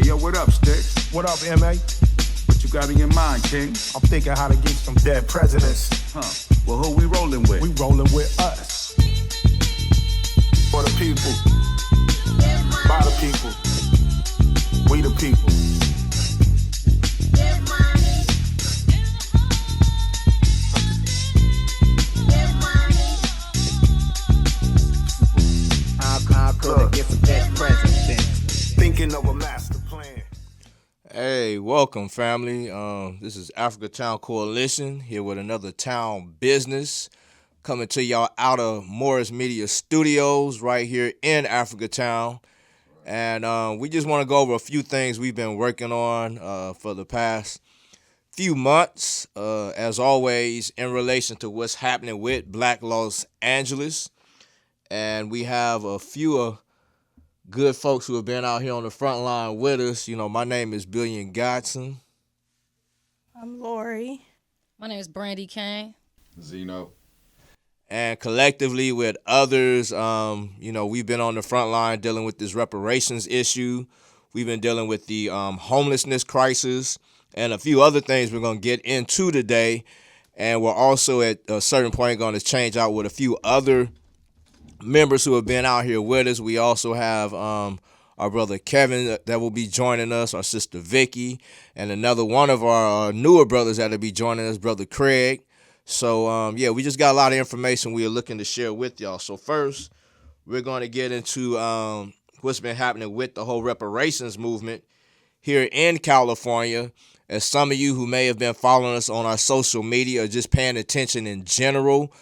Hey, yo, what up, Sticks? What up, M.A.? What you got in your mind, King? I'm thinking how to get some dead presidents. Huh. Well, who we rolling with? We rolling with us. For the people. By the people. We the people. How could I get some dead presidents? Thinking of a master plan. Hey, welcome, family. This is Africa Town Coalition here with another town business coming to y'all out of Morris Media Studios right here in Africa Town. And we just want to go over a few things we've been working on for the past few months, as always, in relation to what's happening with Black Los Angeles. And we have a few good folks who have been out here on the front line with us. You know, my name is Billion Godson. I'm Lori. My name is Brandy Kane. Zeno. And collectively with others, we've been on the front line dealing with this reparations issue. We've been dealing with the homelessness crisis and a few other things we're going to get into today. And we're also at a certain point going to change out with a few other members who have been out here with us. We also have our brother Kevin that will be joining us, our sister Vicky, and another one of our newer brothers that will be joining us, brother Craig. So, we just got a lot of information we are looking to share with y'all. So first, we're going to get into what's been happening with the whole reparations movement here in California. As some of you who may have been following us on our social media or just paying attention in general,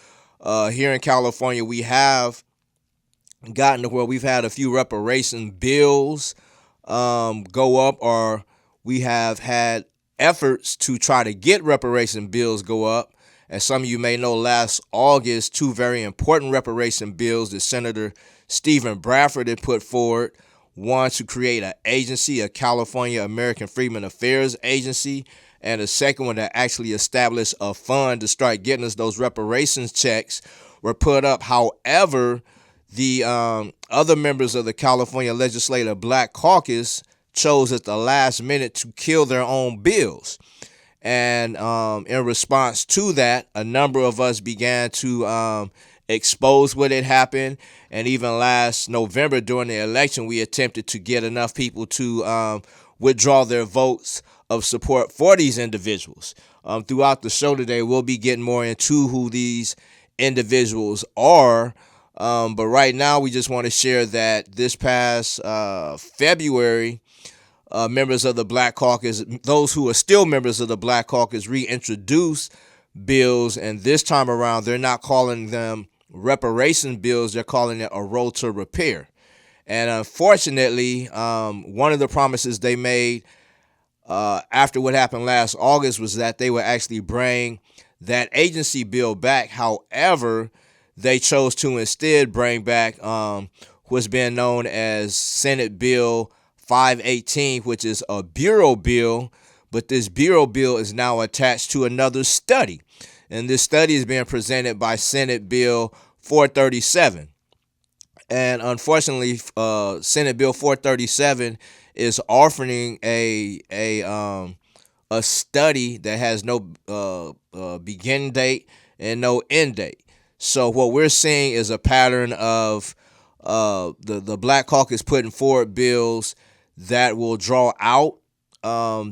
here in California, we have gotten to where we've had a few reparation bills go up, or we have had efforts to try to get reparation bills go up. As some of you may know, last August, two very important reparation bills that Senator Stephen Bradford had put forward. One, to create an agency, a California American Freedmen Affairs Agency, and a second one to actually establish a fund to start getting us those reparations checks were put up. However, the other members of the California Legislative Black Caucus chose at the last minute to kill their own bills. And in response to that, a number of us began to expose what had happened. And even last November during the election, we attempted to get enough people to withdraw their votes of support for these individuals. Throughout the show today, we'll be getting more into who these individuals are. But right now, we just want to share that this past February, members of the Black Caucus, those who are still members of the Black Caucus, reintroduced bills. And this time around, they're not calling them reparation bills. They're calling it a road to repair. And unfortunately, one of the promises they made after what happened last August was that they would actually bring that agency bill back. However, they chose to instead bring back what's been known as Senate Bill 518, which is a bureau bill, but this bureau bill is now attached to another study. And this study is being presented by Senate Bill 437. And unfortunately, Senate Bill 437 is offering a study that has no beginning date and no end date. So what we're seeing is a pattern of the Black Caucus putting forward bills that will draw out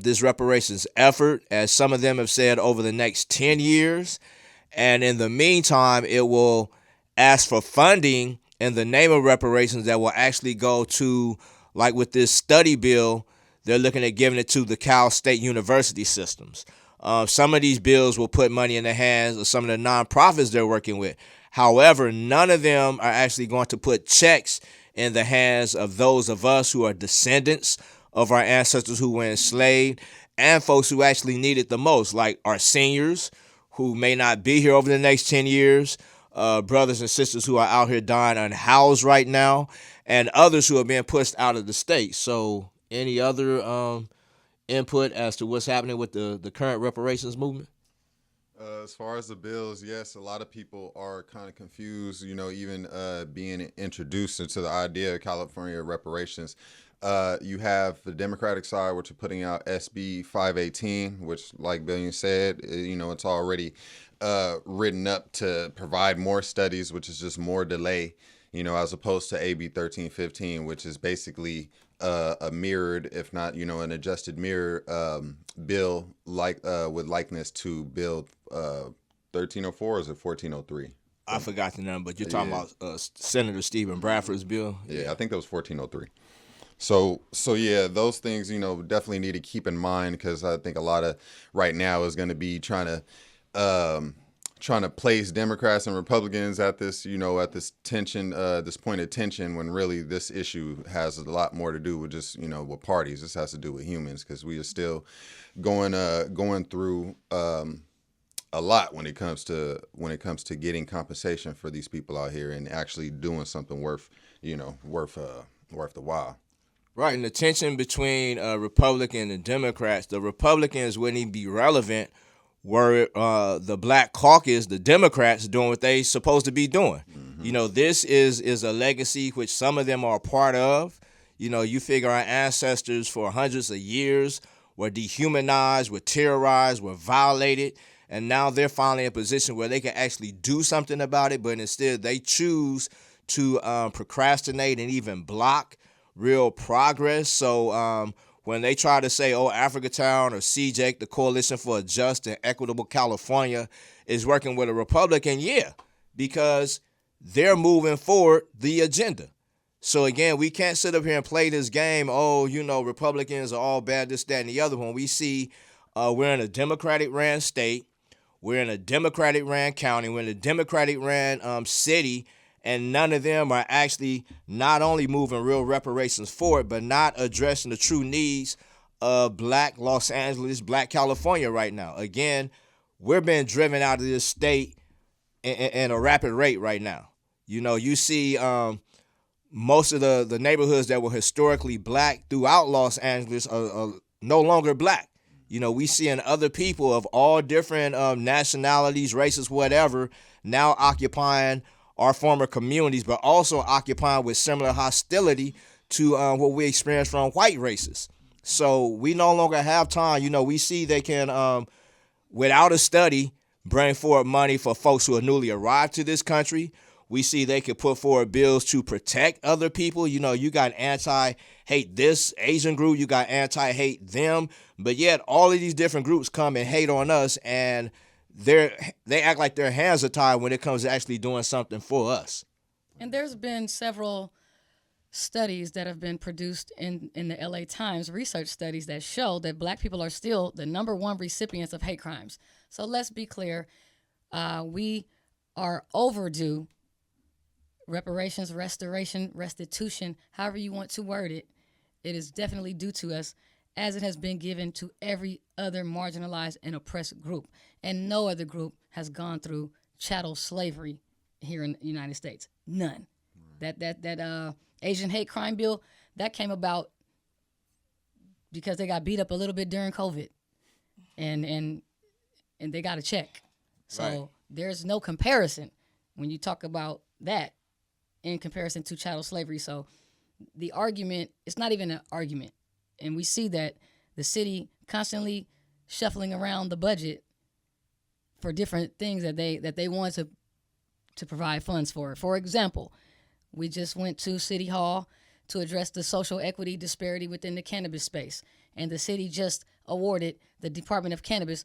this reparations effort, as some of them have said, over the next 10 years. And in the meantime, it will ask for funding in the name of reparations that will actually go to, like with this study bill, they're looking at giving it to the Cal State University systems. Some of these bills will put money in the hands of some of the nonprofits they're working with. However, none of them are actually going to put checks in the hands of those of us who are descendants of our ancestors who were enslaved, and folks who actually need it the most, like our seniors who may not be here over the next 10 years, brothers and sisters who are out here dying unhoused right now, and others who are being pushed out of the state. So any other input as to what's happening with the current reparations movement? As far as the bills, yes, a lot of people are kind of confused, even being introduced into the idea of California reparations. You have the Democratic side, which are putting out SB 518, which, like Billion said, it's already written up to provide more studies, which is just more delay, as opposed to AB 1315, which is basically a mirrored, if not, an adjusted mirror bill like with likeness to Bill 1304, or is it 1403? I forgot the number, but you're talking about Senator Stephen Bradford's bill. Yeah, I think that was 1403. So yeah, those things, definitely need to keep in mind, because I think a lot of right now is going to be trying to place Democrats and Republicans at this, at this tension, this point of tension, when really this issue has a lot more to do with just, with parties. This has to do with humans, because we are still going through a lot when it comes to getting compensation for these people out here and actually doing something worth the while. Right, and the tension between Republican and Democrats, the Republicans wouldn't even be relevant were the Black Caucus, the Democrats, doing what they supposed to be doing. Mm-hmm. This is a legacy which some of them are a part of. You figure our ancestors for hundreds of years were dehumanized, were terrorized, were violated, and now they're finally in a position where they can actually do something about it, but instead they choose to procrastinate and even block real progress. So when they try to say, Africatown or CJAC, the Coalition for a Just and Equitable California, is working with a Republican, because they're moving forward the agenda. So again, we can't sit up here and play this game, Republicans are all bad, this, that, and the other. When we see we're in a Democratic-ran state, we're in a Democratic-ran county, we're in a Democratic-ran city, and none of them are actually not only moving real reparations forward, but not addressing the true needs of Black Los Angeles, Black California right now. Again, we're being driven out of this state in a rapid rate right now. You see most of the neighborhoods that were historically Black throughout Los Angeles are no longer Black. We see in other people of all different nationalities, races, whatever, now occupying our former communities, but also occupying with similar hostility to what we experienced from white races. So we no longer have time. We see they can, without a study, bring forward money for folks who are newly arrived to this country. We see they can put forward bills to protect other people. You got anti-hate this Asian group, you got anti-hate them, but yet all of these different groups come and hate on us, and they act like their hands are tied when it comes to actually doing something for us. And there's been several studies that have been produced in the LA Times, research studies that show that Black people are still the number one recipients of hate crimes. So let's be clear, we are overdue reparations, restoration, restitution, however you want to word it. It is definitely due to us, as it has been given to every other marginalized and oppressed group. And no other group has gone through chattel slavery here in the United States. None. That Asian hate crime bill, that came about because they got beat up a little bit during COVID. And they got a check. So right. There's no comparison when you talk about that in comparison to chattel slavery. So the argument, it's not even an argument. And we see that the city constantly shuffling around the budget for different things that they want to provide funds for. For example, we just went to City Hall to address the social equity disparity within the cannabis space. And the city just awarded the Department of Cannabis,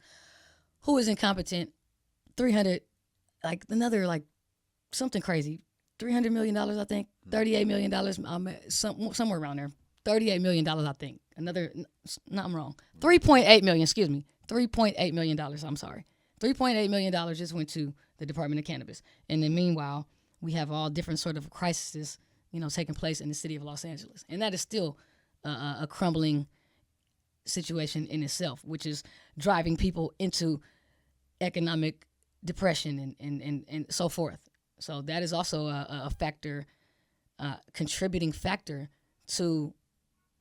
who is incompetent, something crazy, $300 million, I think, $38 million, somewhere around there. $38 million, I think. I'm wrong. $3.8 million, excuse me. $3.8 million, I'm sorry. $3.8 million just went to the Department of Cannabis. And then meanwhile, we have all different sort of crises, taking place in the city of Los Angeles. And that is still a crumbling situation in itself, which is driving people into economic depression and so forth. So that is also a factor, contributing factor to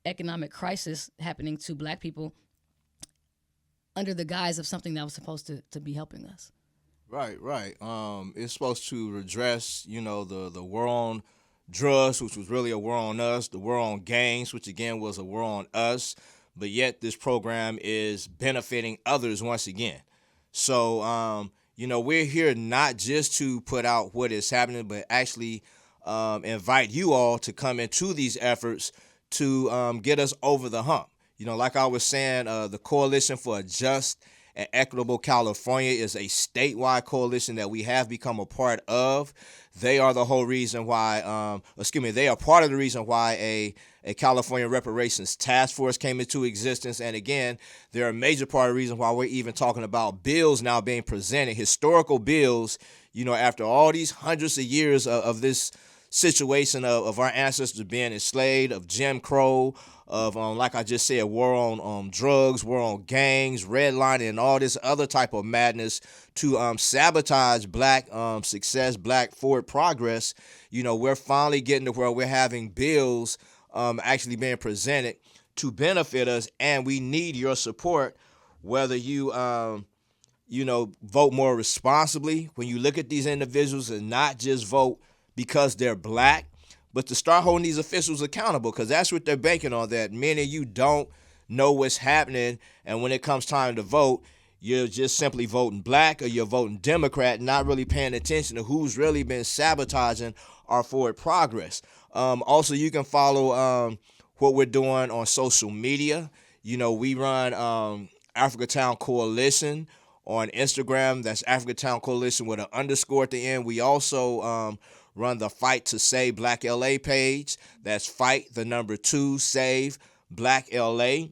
economic crisis happening to Black people under the guise of something that was supposed to be helping us. Right. It's supposed to redress, the war on drugs, which was really a war on us, the war on gangs, which again was a war on us, but yet this program is benefiting others once again. So, we're here not just to put out what is happening, but actually invite you all to come into these efforts to get us over the hump. Like I was saying, the Coalition for a Just and Equitable California is a statewide coalition that we have become a part of. They are the whole reason why, they are part of the reason why a California reparations task force came into existence. And again, they're a major part of the reason why we're even talking about bills now being presented, historical bills, after all these hundreds of years of this situation of our ancestors being enslaved, of Jim Crow, of like I just said, war on drugs, war on gangs, redlining, and all this other type of madness to sabotage black success, black forward progress. We're finally getting to where we're having bills actually being presented to benefit us, and we need your support. Whether you vote more responsibly when you look at these individuals, and not just vote because they're black, but to start holding these officials accountable, because that's what they're banking on, that many of you don't know what's happening, and when it comes time to vote, you're just simply voting black or you're voting Democrat, not really paying attention to who's really been sabotaging our forward progress. Also, you can follow what we're doing on social media. We run Africa Town Coalition on Instagram. That's Africa Town Coalition with an underscore at the end. We also run the Fight to Save Black LA page. That's Fight 2 Save Black LA.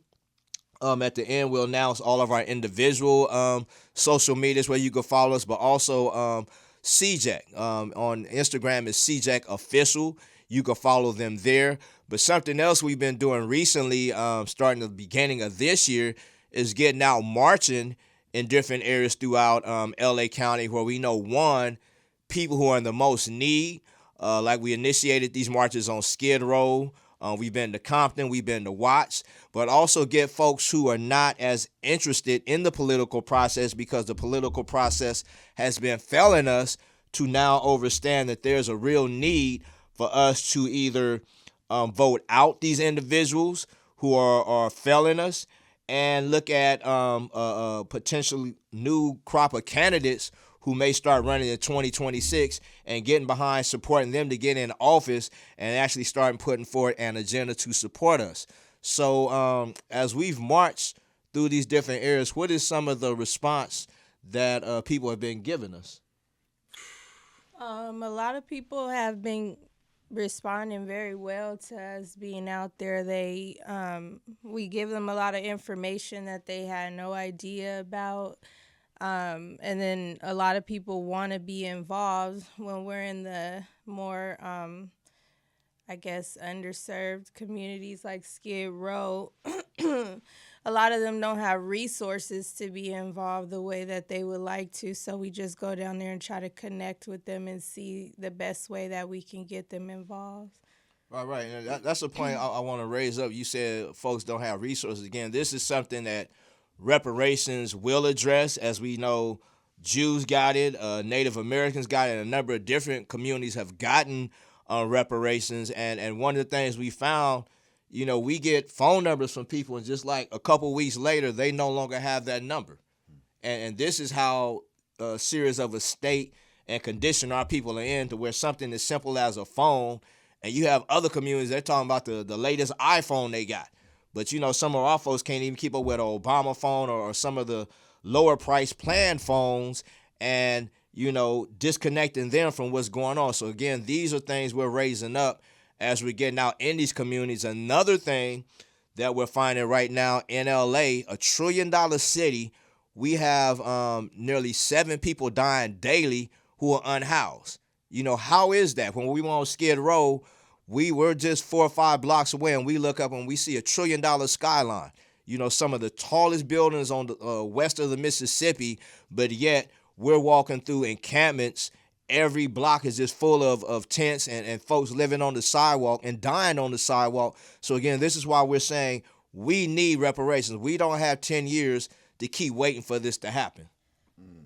At the end, we'll announce all of our individual social medias where you can follow us, but also CJAC. On Instagram is CJAC Official. You can follow them there. But something else we've been doing recently, starting the beginning of this year, is getting out marching in different areas throughout LA County, where we know, people who are in the most need. Like we initiated these marches on Skid Row. We've been to Compton, we've been to Watts, but also get folks who are not as interested in the political process, because the political process has been failing us, to now understand that there's a real need for us to either vote out these individuals who are failing us, and look at a potentially new crop of candidates who may start running in 2026, and getting behind supporting them to get in office and actually starting putting forward an agenda to support us. So as we've marched through these different areas, what is some of the response that people have been giving us? A lot of people have been responding very well to us being out there. We give them a lot of information that they had no idea about. And then a lot of people want to be involved when we're in the more, underserved communities like Skid Row. A lot of them don't have resources to be involved the way that they would like to. So we just go down there and try to connect with them and see the best way that we can get them involved. Right. And that's a point I want to raise up. You said folks don't have resources. Again, this is something that reparations will address. As we know, Jews got it, Native Americans got it, a number of different communities have gotten reparations. And one of the things we found, we get phone numbers from people, and just like a couple weeks later, they no longer have that number. And this is how serious of a state and condition our people are in, to where something as simple as a phone, and you have other communities, they're talking about the latest iPhone they got. But, some of our folks can't even keep up with an Obama phone or some of the lower price plan phones, and, disconnecting them from what's going on. So, again, these are things we're raising up as we're getting out in these communities. Another thing that we're finding right now in LA, $1 trillion city, we have nearly 7 people dying daily who are unhoused. How is that? When we were on Skid Row, we were just 4 or 5 blocks away, and we look up and we see $1 trillion skyline. Some of the tallest buildings on the west of the Mississippi, but yet we're walking through encampments. Every block is just full of tents and folks living on the sidewalk and dying on the sidewalk. So again, this is why we're saying we need reparations. We don't have 10 years to keep waiting for this to happen?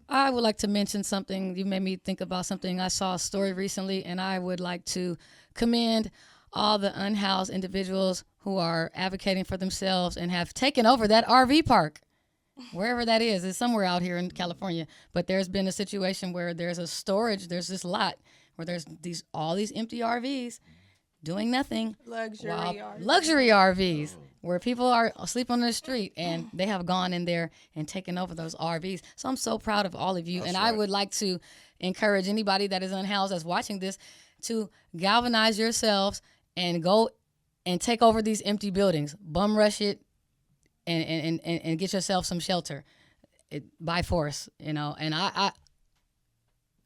I would like to mention something. You made me think about something. I saw a story recently, and I would like to commend all the unhoused individuals who are advocating for themselves and have taken over that RV park, wherever that is. It's somewhere out here in California. But there's been a situation where there's this lot where there's all these empty RVs doing nothing. Luxury RVs. Where people are asleep on the street, and they have gone in there and taken over those RVs. So I'm so proud of all of you. That's and right. I would like to encourage anybody that is unhoused that's watching this to galvanize yourselves and go and take over these empty buildings. Bum rush it and get yourself some shelter by force, And I'm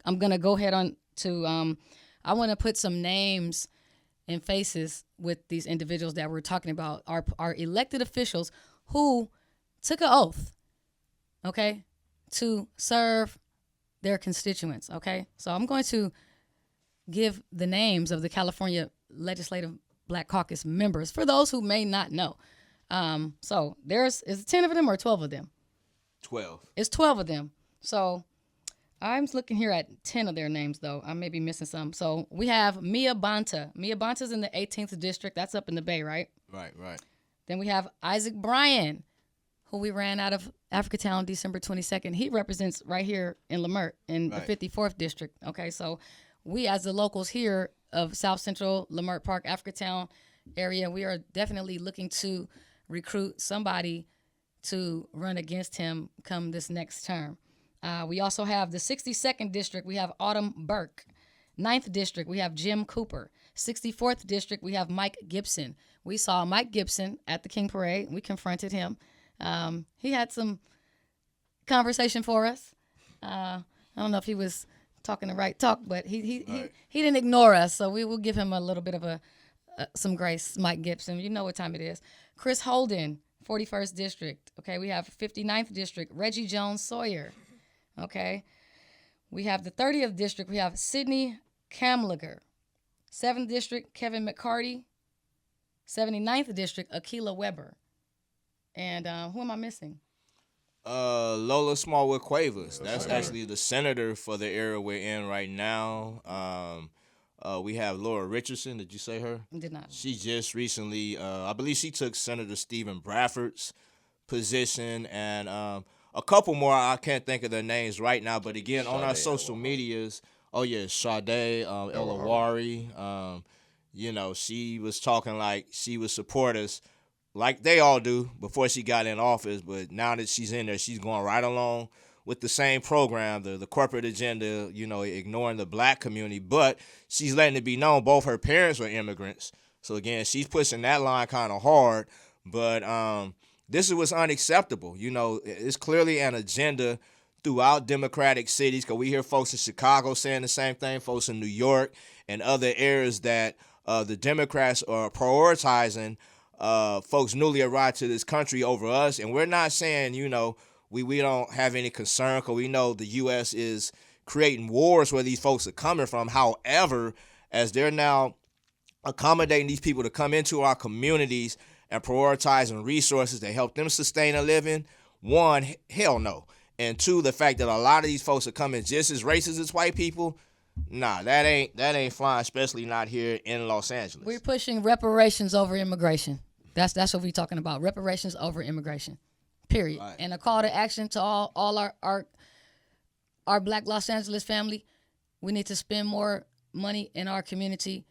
going to go ahead on to, I want to put some names and faces with these individuals that we're talking about, our elected officials who took an oath, okay, to serve their constituents, okay? So I'm going to give the names of the California Legislative Black Caucus members for those who may not know. So is it 10 of them or 12 of them? 12. It's 12 of them. So I'm looking here at 10 of their names, though. I may be missing some. So we have Mia Bonta. Mia Bonta's in the 18th district. That's up in the Bay, right? Right. Then we have Isaac Bryan, who we ran out of Africatown December 22nd. He represents right here in Lamert in the 54th district. Okay, so we as the locals here of South Central, Lamert Park, Africatown area, we are definitely looking to recruit somebody to run against him come this next term. We also have the 62nd district. We have Autumn Burke. 9th district, we have Jim Cooper. 64th district, we have Mike Gibson. We saw Mike Gibson at the King Parade. We confronted him. He had some conversation for us. I don't know if he was talking the right talk, but he didn't ignore us. So we will give him a little bit of some grace, Mike Gibson. You know what time it is. Chris Holden, 41st district. Okay, we have 59th district, Reggie Jones Sawyer. Okay, we have the 30th district. We have Sidney Kamliger. 7th district, Kevin McCarty. 79th district, Akila Weber. And who am I missing? Lola Smallwood Quavers. That's actually the senator for the area we're in right now. We have Laura Richardson. Did you say her? Did not. She just recently, I believe she took Senator Stephen Bradford's position, and a couple more. I can't think of their names right now, but again, on our social medias, Sade Elawari, she was talking like she would support us like they all do before she got in office, but now that she's in there, she's going right along with the same program, the corporate agenda, ignoring the black community, but she's letting it be known both her parents were immigrants. So again, she's pushing that line kind of hard, but this is what's unacceptable. It's clearly an agenda throughout Democratic cities, because we hear folks in Chicago saying the same thing, folks in New York and other areas that the Democrats are prioritizing folks newly arrived to this country over us. And we're not saying, we don't have any concern, because we know the U.S. is creating wars where these folks are coming from. However, as they're now accommodating these people to come into our communities and prioritizing resources to help them sustain a living, one, hell no. And two, the fact that a lot of these folks are coming just as racist as white people, nah, that ain't flying, especially not here in Los Angeles. We're pushing reparations over immigration. That's what we're talking about. Reparations over immigration. Period. Right. And a call to action to all our Black Los Angeles family. We need to spend more money in our community.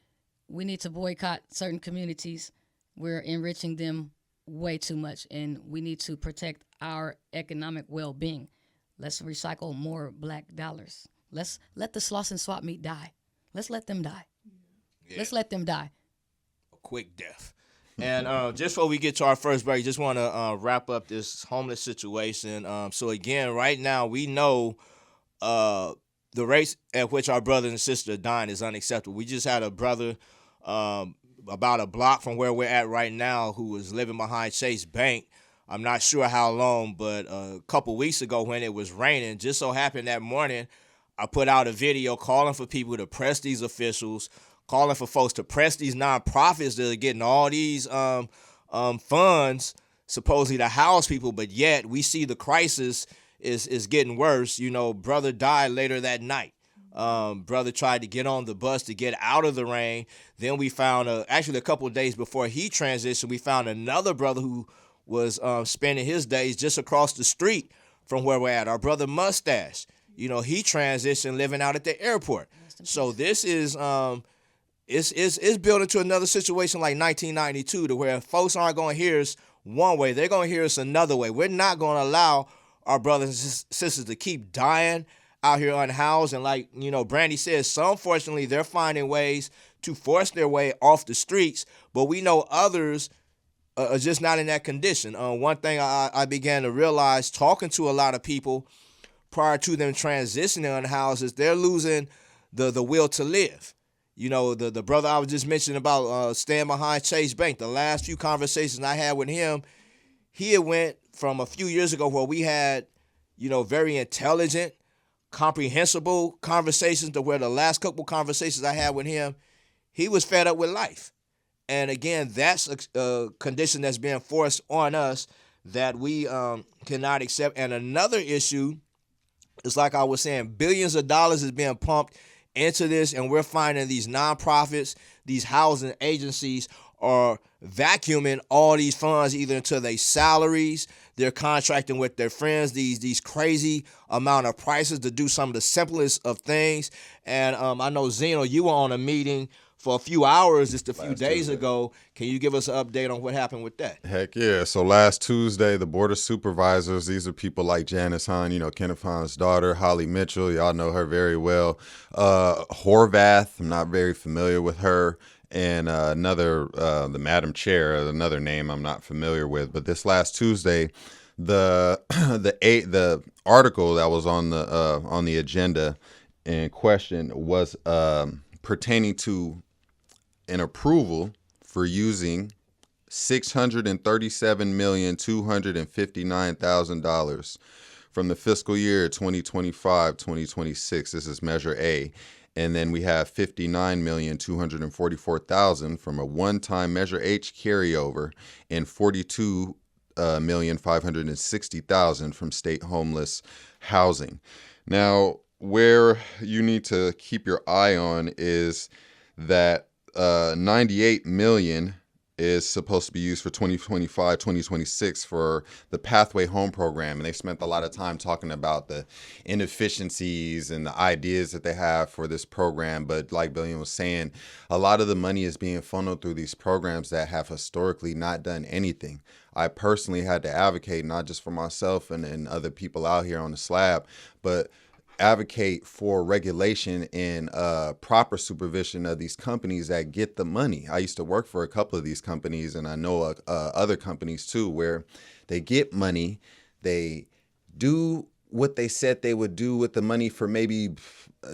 We need to boycott certain communities. We're enriching them way too much, and we need to protect our economic well-being. Let's recycle more black dollars. Let's let the sloss and swap meet die. Let's let them die. Yeah. Let's let them die. A quick death. And just before we get to our first break, just want to wrap up this homeless situation. So again, right now we know the rates at which our brothers and sisters are dying is unacceptable. We just had a brother about a block from where we're at right now who was living behind Chase Bank. I'm not sure how long, but a couple weeks ago when it was raining, just so happened that morning, I put out a video calling for people to press these officials, calling for folks to press these nonprofits that are getting all these funds supposedly to house people, but yet we see the crisis is getting worse. You know, brother died later that night. Brother tried to get on the bus to get out of the rain. Then we found, actually a couple of days before he transitioned, we found another brother who was spending his days just across the street from where we're at. Our brother Mustache, you know, he transitioned living out at the airport. So this is it's built into another situation like 1992, to where folks aren't going to hear us one way, they're going to hear us another way. We're not going to allow our brothers and sisters to keep dying out here unhoused. And like, you know, Brandy says, some fortunately they're finding ways to force their way off the streets, but we know others are just not in that condition. One thing I began to realize talking to a lot of people prior to them transitioning unhoused is they're losing the will to live. You know, the brother I was just mentioning about staying behind Chase Bank, the last few conversations I had with him, he had went from a few years ago where we had, you know, very intelligent, comprehensible conversations to where the last couple conversations I had with him, he was fed up with life. And again, that's a condition that's being forced on us that we cannot accept. And another issue is, like I was saying, billions of dollars is being pumped into this, and we're finding these nonprofits, these housing agencies are vacuuming all these funds either into their salaries, they're contracting with their friends, these crazy amount of prices to do some of the simplest of things. And I know, Zeno, you were on a meeting for a few hours just a few days ago. Can you give us an update on what happened with that? Heck yeah. So last Tuesday, the Board of Supervisors, these are people like Janice Hahn, you know, Kenneth Hahn's daughter, Holly Mitchell. Y'all know her very well. Horvath, I'm not very familiar with her. And another, the Madam Chair, another name I'm not familiar with. But this last Tuesday, the article that was on the agenda in question was pertaining to an approval for using $637,259,000 from the fiscal year 2025-2026. This is Measure A. And then we have $59,244,000 from a one-time Measure H carryover and $42,560,000 from state homeless housing. Now, where you need to keep your eye on is that $98 million is supposed to be used for 2025, 2026 for the Pathway Home program. And they spent a lot of time talking about the inefficiencies and the ideas that they have for this program. But like Billion was saying, a lot of the money is being funneled through these programs that have historically not done anything. I personally had to advocate, not just for myself and other people out here on the slab, but advocate for regulation and proper supervision of these companies that get the money. I used to work for a couple of these companies, and I know other companies too, where they get money, they do what they said they would do with the money for maybe,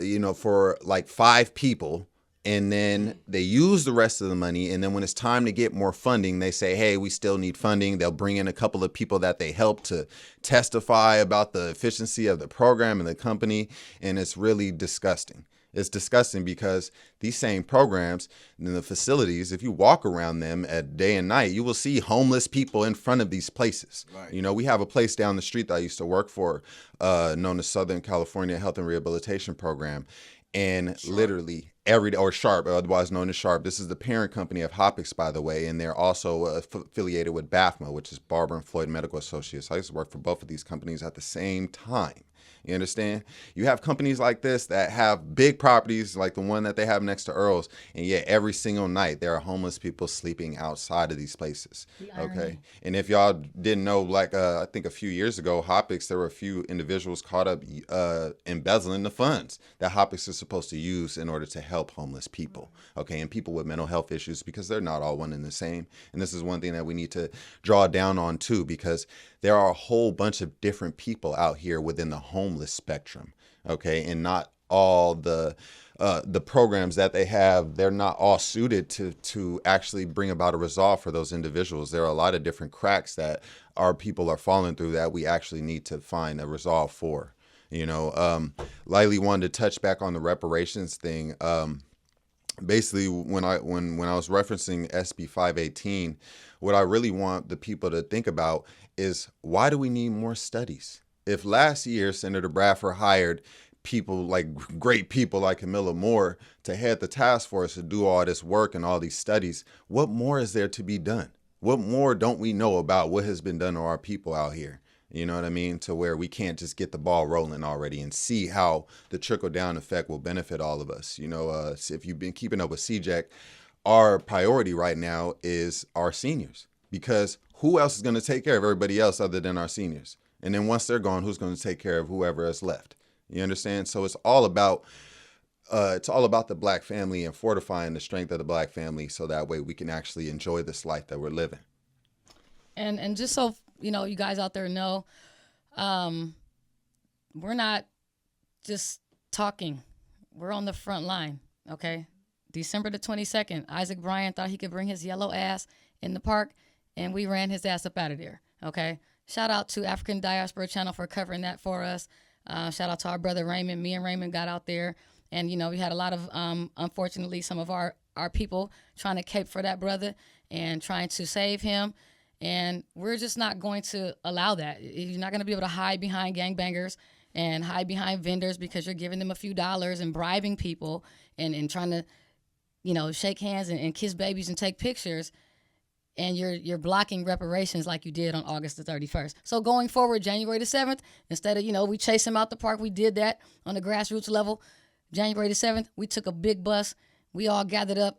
you know, for like 5 people. And then they use the rest of the money. And then when it's time to get more funding, they say, hey, we still need funding. They'll bring in a couple of people that they help to testify about the efficiency of the program and the company. And it's really disgusting. It's disgusting because these same programs in the facilities, if you walk around them at day and night, you will see homeless people in front of these places. Right. You know, we have a place down the street that I used to work for, known as Southern California Health and Rehabilitation Program. And literally every day, or Sharp, otherwise known as Sharp. This is the parent company of Hopix, by the way, and they're also affiliated with BAFMA, which is Barber and Floyd Medical Associates. I used to work for both of these companies at the same time. You understand? You have companies like this that have big properties like the one that they have next to Earl's, and yet every single night there are homeless people sleeping outside of these places. Okay? And if y'all didn't know, like I think a few years ago, Hopix, there were a few individuals caught up embezzling the funds that Hopix is supposed to use in order to help homeless people. Okay? And people with mental health issues, because they're not all one and the same. And this is one thing that we need to draw down on too, because there are a whole bunch of different people out here within the homeless spectrum, okay? And not all the programs that they have, they're not all suited to actually bring about a resolve for those individuals. There are a lot of different cracks that our people are falling through that we actually need to find a resolve for. You know, Lily wanted to touch back on the reparations thing. basically when I was referencing SB 518, what I really want the people to think about is, why do we need more studies? If last year Senator Bradford hired people like great people like Camilla Moore to head the task force to do all this work and all these studies, what more is there to be done? What more don't we know about what has been done to our people out here? You know what I mean? To where we can't just get the ball rolling already and see how the trickle down effect will benefit all of us. You know, if you've been keeping up with CJEC, our priority right now is our seniors, because who else is going to take care of everybody else other than our seniors? And then once they're gone, who's going to take care of whoever is left? You understand? So it's all about the Black family and fortifying the strength of the Black family, so that way we can actually enjoy this life that we're living. And just so you guys out there know, we're not just talking. We're on the front line. Okay, December the 22nd, Isaac Bryan thought he could bring his yellow ass in the park, and we ran his ass up out of there. Okay, shout out to African Diaspora Channel for covering that for us. Shout out to our brother Raymond. Me and Raymond got out there, and we had a lot of unfortunately some of our people trying to cape for that brother and trying to save him, and we're just not going to allow that. You're not going to be able to hide behind gangbangers and hide behind vendors because you're giving them a few dollars and bribing people and trying to shake hands and kiss babies and take pictures, and you're blocking reparations like you did on August the 31st. So going forward, January the 7th, instead of, we chase him out the park, we did that on the grassroots level. January the 7th, we took a big bus. We all gathered up.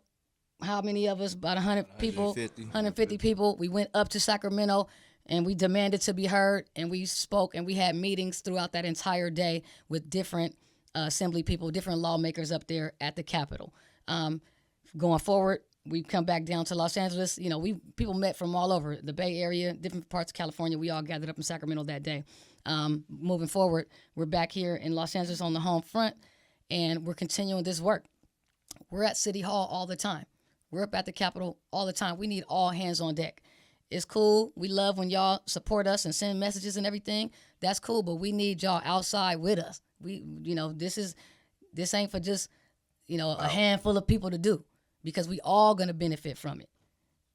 How many of us? About 100 people, 150 people. We went up to Sacramento, and we demanded to be heard, and we spoke, and we had meetings throughout that entire day with different assembly people, different lawmakers up there at the Capitol. Going forward, we come back down to Los Angeles. People met from all over the Bay Area, different parts of California. We all gathered up in Sacramento that day. Moving forward, we're back here in Los Angeles on the home front, and we're continuing this work. We're at City Hall all the time. We're up at the Capitol all the time. We need all hands on deck. It's cool. We love when y'all support us and send messages and everything. That's cool, but we need y'all outside with us. This ain't for just, a handful of people to do, because we all gonna benefit from it.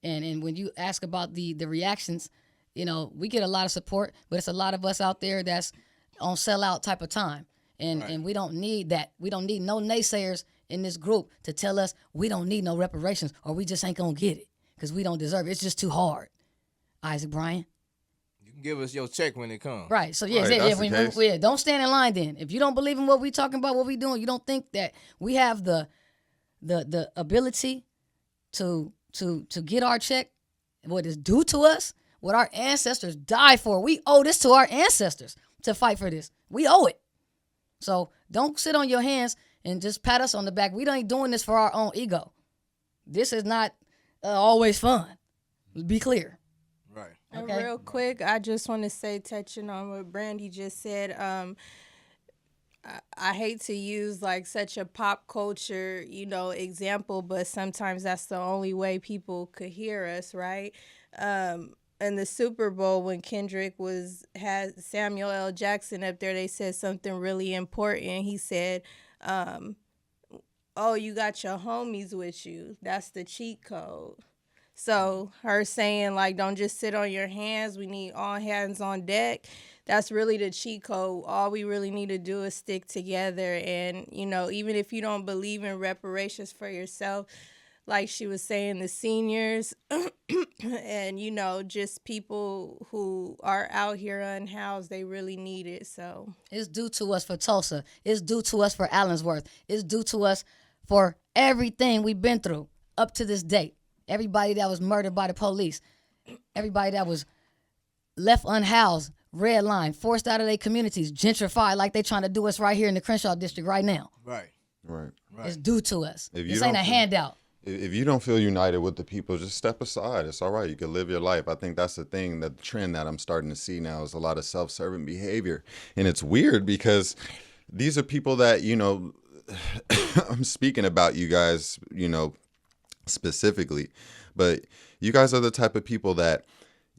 And when you ask about the reactions, we get a lot of support, but it's a lot of us out there that's on sellout type of time. And we don't need that. We don't need no naysayers in this group to tell us we don't need no reparations or we just ain't gonna get it because we don't deserve it. It's just too hard. Isaac Bryan. You can give us your check when it comes. Right. So don't stand in line then. If you don't believe in what we talking about, what we doing, you don't think that we have the ability to get our check, what is due to us, what our ancestors died for. We owe this to our ancestors to fight for this. We owe it. So don't sit on your hands and just pat us on the back. We ain't doing this for our own ego. This is not always fun. Be clear. Right. And Okay. real quick, I just want to say, touching on what Brandy just said, I hate to use like such a pop culture, example, but sometimes that's the only way people could hear us, right? In the Super Bowl, when Kendrick had Samuel L. Jackson up there, they said something really important. He said, "Oh, you got your homies with you. That's the cheat code." So her saying, like, don't just sit on your hands. We need all hands on deck. That's really the cheat code. All we really need to do is stick together. And, even if you don't believe in reparations for yourself, like she was saying, the seniors and, just people who are out here unhoused, they really need it. So it's due to us for Tulsa. It's due to us for Allensworth. It's due to us for everything we've been through up to this date. Everybody that was murdered by the police, everybody that was left unhoused, redlined, forced out of their communities, gentrified like they trying to do us right here in the Crenshaw district right now. Right. It's due to us. If you This don't ain't a feel- handout. If you don't feel united with the people, just step aside. It's all right. You can live your life. I think that's the thing, the trend that I'm starting to see now is a lot of self-serving behavior. And it's weird because these are people that, I'm speaking about you guys, specifically, but you guys are the type of people that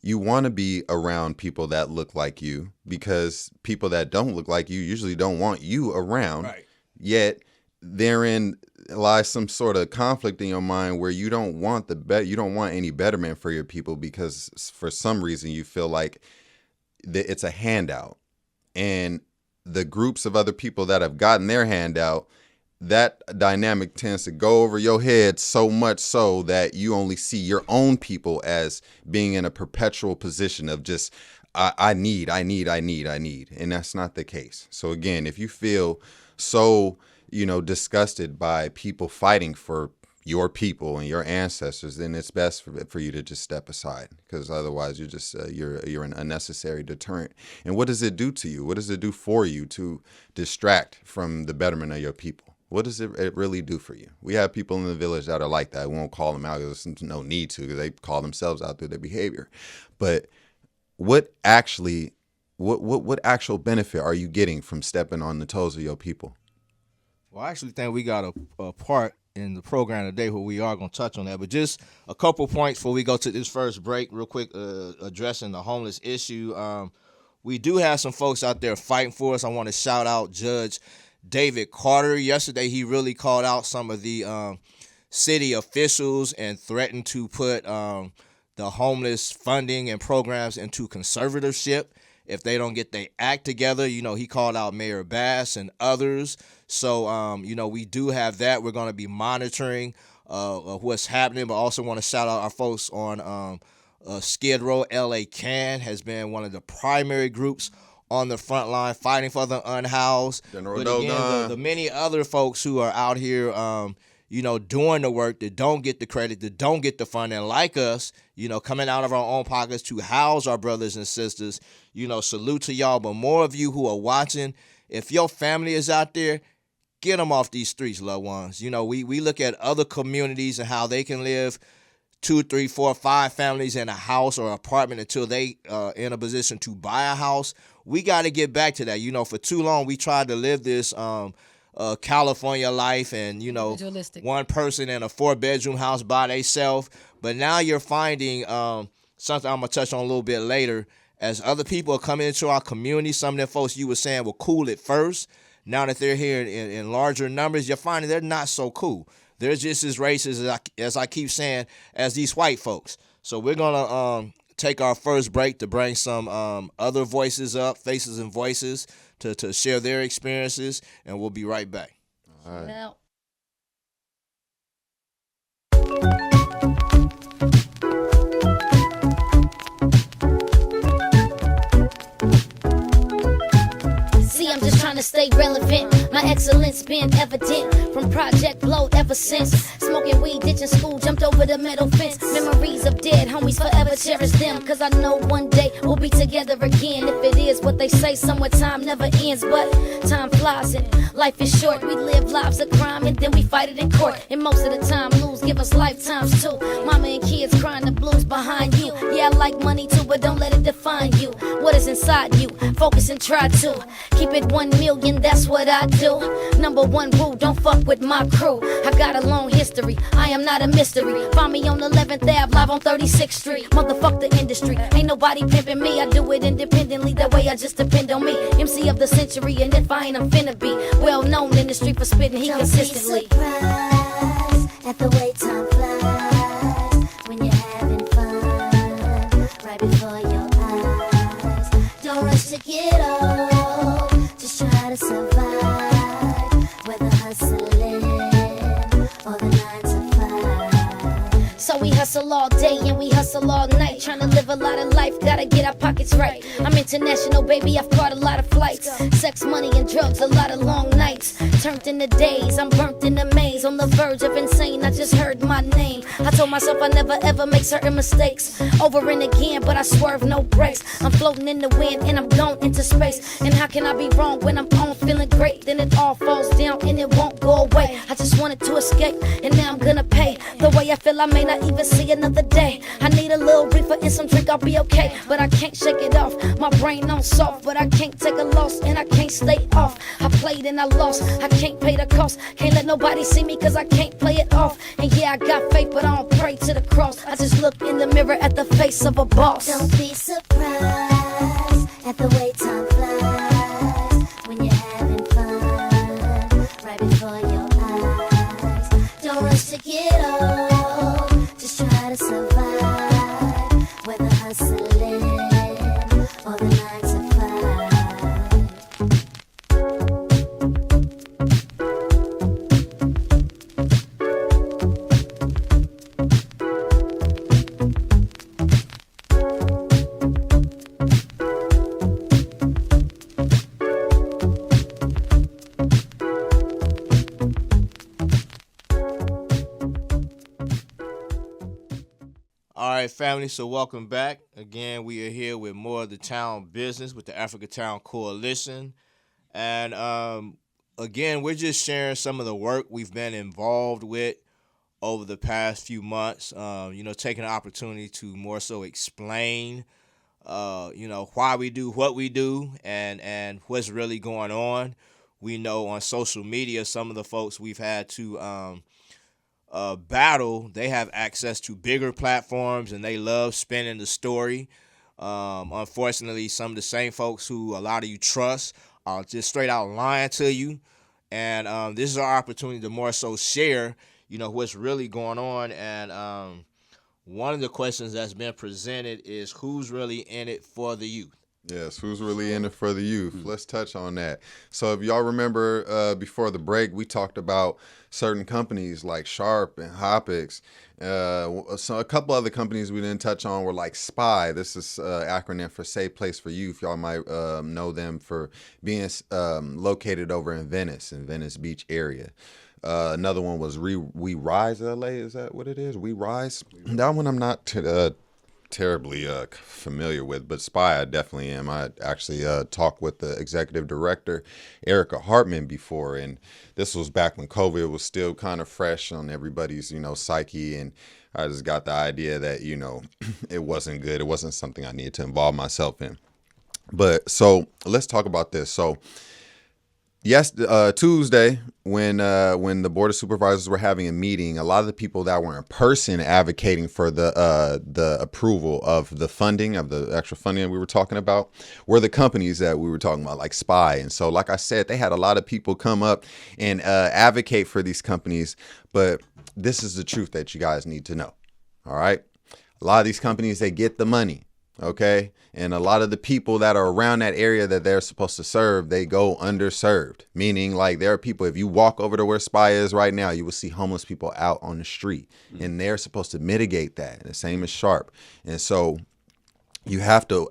you want to be around people that look like you, because people that don't look like you usually don't want you around. Right. Yet therein lies some sort of conflict in your mind where you don't want you don't want any betterment for your people because for some reason you feel like it's a handout, and the groups of other people that have gotten their handout, that dynamic tends to go over your head so much so that you only see your own people as being in a perpetual position of just I need, and that's not the case. So again, if you feel so disgusted by people fighting for your people and your ancestors, then it's best for you to just step aside, because otherwise you're just you're an unnecessary deterrent. And what does it do to you? What does it do for you to distract from the betterment of your people? What does it really do for you? We have people in the village that are like that. We won't call them out because there's no need to, because they call themselves out through their behavior. But what actual benefit are you getting from stepping on the toes of your people? Well, I actually think we got a part in the program today where we are going to touch on that. But just a couple points before we go to this first break, real quick, addressing the homeless issue. We do have some folks out there fighting for us. I want to shout out Judge David Carter. Yesterday, he really called out some of the city officials and threatened to put the homeless funding and programs into conservatorship if they don't get their act together. He called out Mayor Bass and others. So, we do have that. We're going to be monitoring what's happening, but also want to shout out our folks on Skid Row. LA Can has been one of the primary groups on the front line fighting for the unhoused. General but again, Dogon. the many other folks who are out here, doing the work, that don't get the credit, that don't get the funding, like us, coming out of our own pockets to house our brothers and sisters, salute to y'all. But more of you who are watching, if your family is out there, get them off these streets, loved ones. We look at other communities and how they can live 2, 3, 4, 5 families in a house or apartment until they in a position to buy a house. We got to get back to that. For too long, we tried to live this California life and, one person in a 4-bedroom house by themselves. But now you're finding something I'm going to touch on a little bit later. As other people are coming into our community, some of them folks you were saying were cool at first. Now that they're here in larger numbers, you're finding they're not so cool. They're just as racist, as I keep saying, as these white folks. So we're going to take our first break to bring some other voices up, faces and voices, to share their experiences, and we'll be right back. All right. Now, I'm just trying to stay relevant. My excellence been evident from Project Bloat ever since. Smoking weed, ditching school, jumped over the metal fence. Memories of dead homies, forever cherish them. Cause I know one day we'll be together again. If it is what they say, somewhere time never ends. But time flies and life is short. We live lives of crime and then we fight it in court. And most of the time lose, give us lifetimes too. Mama and kids crying the blues behind you. Yeah, I like money too, but don't let it define you. What is inside you? Focus and try to keep it 1 million, that's what I do. Number 1 rule, don't fuck with my crew. I got a long history, I am not a mystery. Find me on 11th Ave, live on 36th Street. Motherfuck the industry, ain't nobody pimping me. I do it independently, that way I just depend on me. MC of the century, and if I ain't, I'm finna be well known in the street for spitting heat consistently. Don't be surprised at the way time flies when you're having fun right before your eyes. Don't rush to get old, just try to survive, whether hustling or the 9 to 5. So we hustle all day and we hustle all night, tryna live a lot of life, gotta get our pockets right. I'm international, baby, I've caught a lot of flights. Sex, money, and drugs, a lot of long nights. Turned into days, I'm burnt in a maze. On the verge of insane, I just heard my name. I told myself I never ever make certain mistakes. Over and again, but I swerve, no brakes. I'm floating in the wind and I'm gone into space. And how can I be wrong when I'm on feeling great? Then it all falls down and it won't go away. I just wanted to escape and now I'm gonna pay. The way I feel, I may not even see another day. I need a little reefer and some drink, I'll be okay. But I can't shake it off, my brain on soft. But I can't take a loss and I can't stay off. I played and I lost, I can't pay the cost. Can't let nobody see me cause I can't play it off. And yeah, I got faith but I don't pray to the cross. I just look in the mirror at the face of a boss. Don't be surprised at the way time flies when you're having fun right before your 5, whether hustling or the 9 to 5. All right, family, so welcome back. Again, we are here with more of the town business with the Africa Town Coalition. And again, we're just sharing some of the work we've been involved with over the past few months, taking the opportunity to more so explain, why we do what we do and what's really going on. We know on social media, some of the folks we've had to battle, they have access to bigger platforms and they love spinning the story. Unfortunately, some of the same folks who a lot of you trust are just straight out lying to you. And this is our opportunity to more so share, what's really going on. And one of the questions that's been presented is who's really in it for the youth? Yes, who's really in it for the youth? Let's touch on that. So if y'all remember before the break, we talked about certain companies like Sharp and Hopix. So a couple other companies we didn't touch on were like SPY. This is acronym for Safe Place for Youth. Y'all might know them for being located over in Venice Beach area. Another one was We Rise LA. Is that what it is? We Rise? That one I'm not terribly familiar with, but SPY I definitely am. I actually talked with the executive director, Erica Hartman, before, and this was back when COVID was still kind of fresh on everybody's, psyche, and I just got the idea that, it wasn't good. It wasn't something I needed to involve myself in. But so let's talk about this. So yes, Tuesday, when the Board of Supervisors were having a meeting, a lot of the people that were in person advocating for the approval of the funding, of the extra funding that we were talking about, were the companies that we were talking about, like SPY. And so, like I said, they had a lot of people come up and advocate for these companies. But this is the truth that you guys need to know. All right. A lot of these companies, they get the money. Okay. And a lot of the people that are around that area that they're supposed to serve, they go underserved. Meaning, like, there are people, if you walk over to where SPY is right now, you will see homeless people out on the street. And they're supposed to mitigate that. And the same as Sharp. And so you have to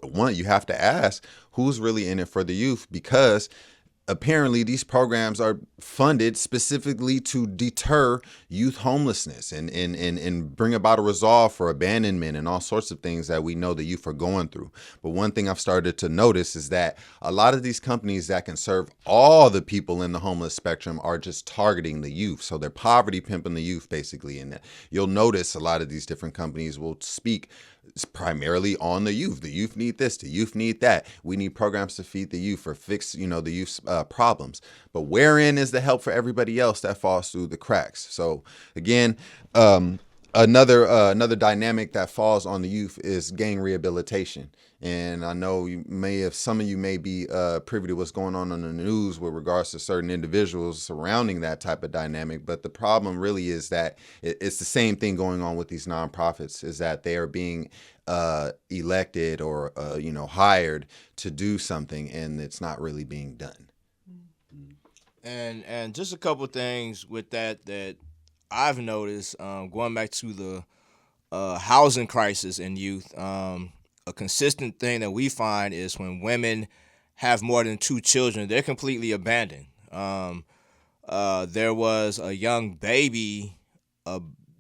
ask who's really in it for the youth, because apparently these programs are funded specifically to deter youth homelessness and bring about a resolve for abandonment and all sorts of things that we know the youth are going through. But one thing I've started to notice is that a lot of these companies that can serve all the people in the homeless spectrum are just targeting the youth. So they're poverty pimping the youth, basically. And you'll notice a lot of these different companies will speak primarily on the youth. The youth need this, the youth need that. We need programs to feed the youth or fix, the youth's problems. But wherein is the help for everybody else that falls through the cracks? So again, another dynamic that falls on the youth is gang rehabilitation. And I know some of you may be privy to what's going on the news with regards to certain individuals surrounding that type of dynamic. But the problem really is that it's the same thing going on with these nonprofits, is that they are being elected or, hired to do something, and it's not really being done. And just a couple things with that I've noticed, going back to the housing crisis in youth. A consistent thing that we find is when women have more than 2 children, they're completely abandoned. There was a young baby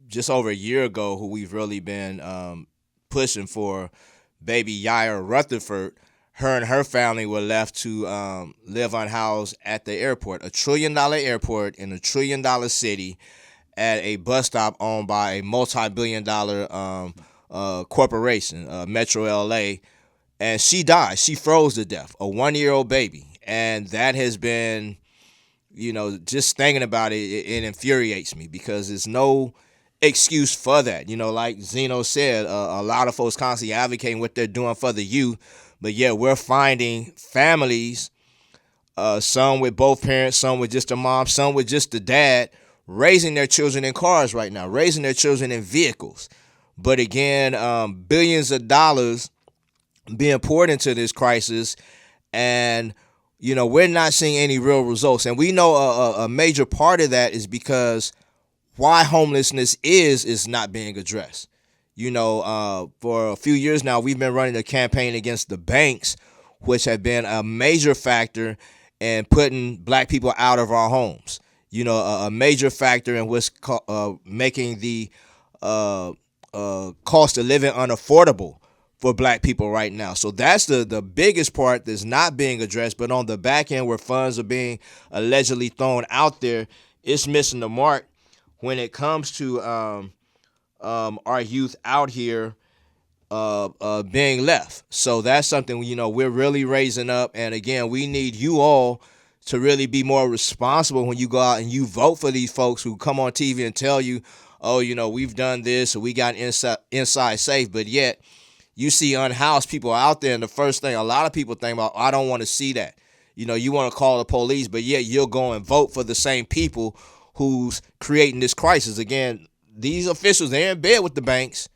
just over a year ago who we've really been pushing for, baby Yair Rutherford. Her and her family were left to live unhoused at the airport, $1 trillion airport in $1 trillion city, at a bus stop owned by a multi-billion-dollar corporation, Metro LA, and she died. She froze to death, a 1-year-old baby. And that has been, just thinking about it, it infuriates me, because there's no excuse for that. Like Zeno said, a lot of folks constantly advocating what they're doing for the youth, but yeah, we're finding families, some with both parents, some with just a mom, some with just the dad, raising their children in cars right now, raising their children in vehicles. But again, billions of dollars being poured into this crisis, and we're not seeing any real results. And we know a major part of that is because why homelessness is not being addressed. For a few years now, we've been running a campaign against the banks, which have been a major factor in putting black people out of our homes. A major factor in what's making the cost of living unaffordable for black people right now. So that's the biggest part that's not being addressed. But on the back end, where funds are being allegedly thrown out there, it's missing the mark when it comes to our youth out here being left. So that's something, we're really raising up. And again, we need you all to really be more responsible when you go out and you vote for these folks who come on TV and tell you, oh, we've done this or we got inside safe, but yet you see unhoused people out there, and the first thing a lot of people think about, I don't want to see that. You want to call the police, but yet you'll go and vote for the same people who's creating this crisis. Again, these officials, they're in bed with the banks.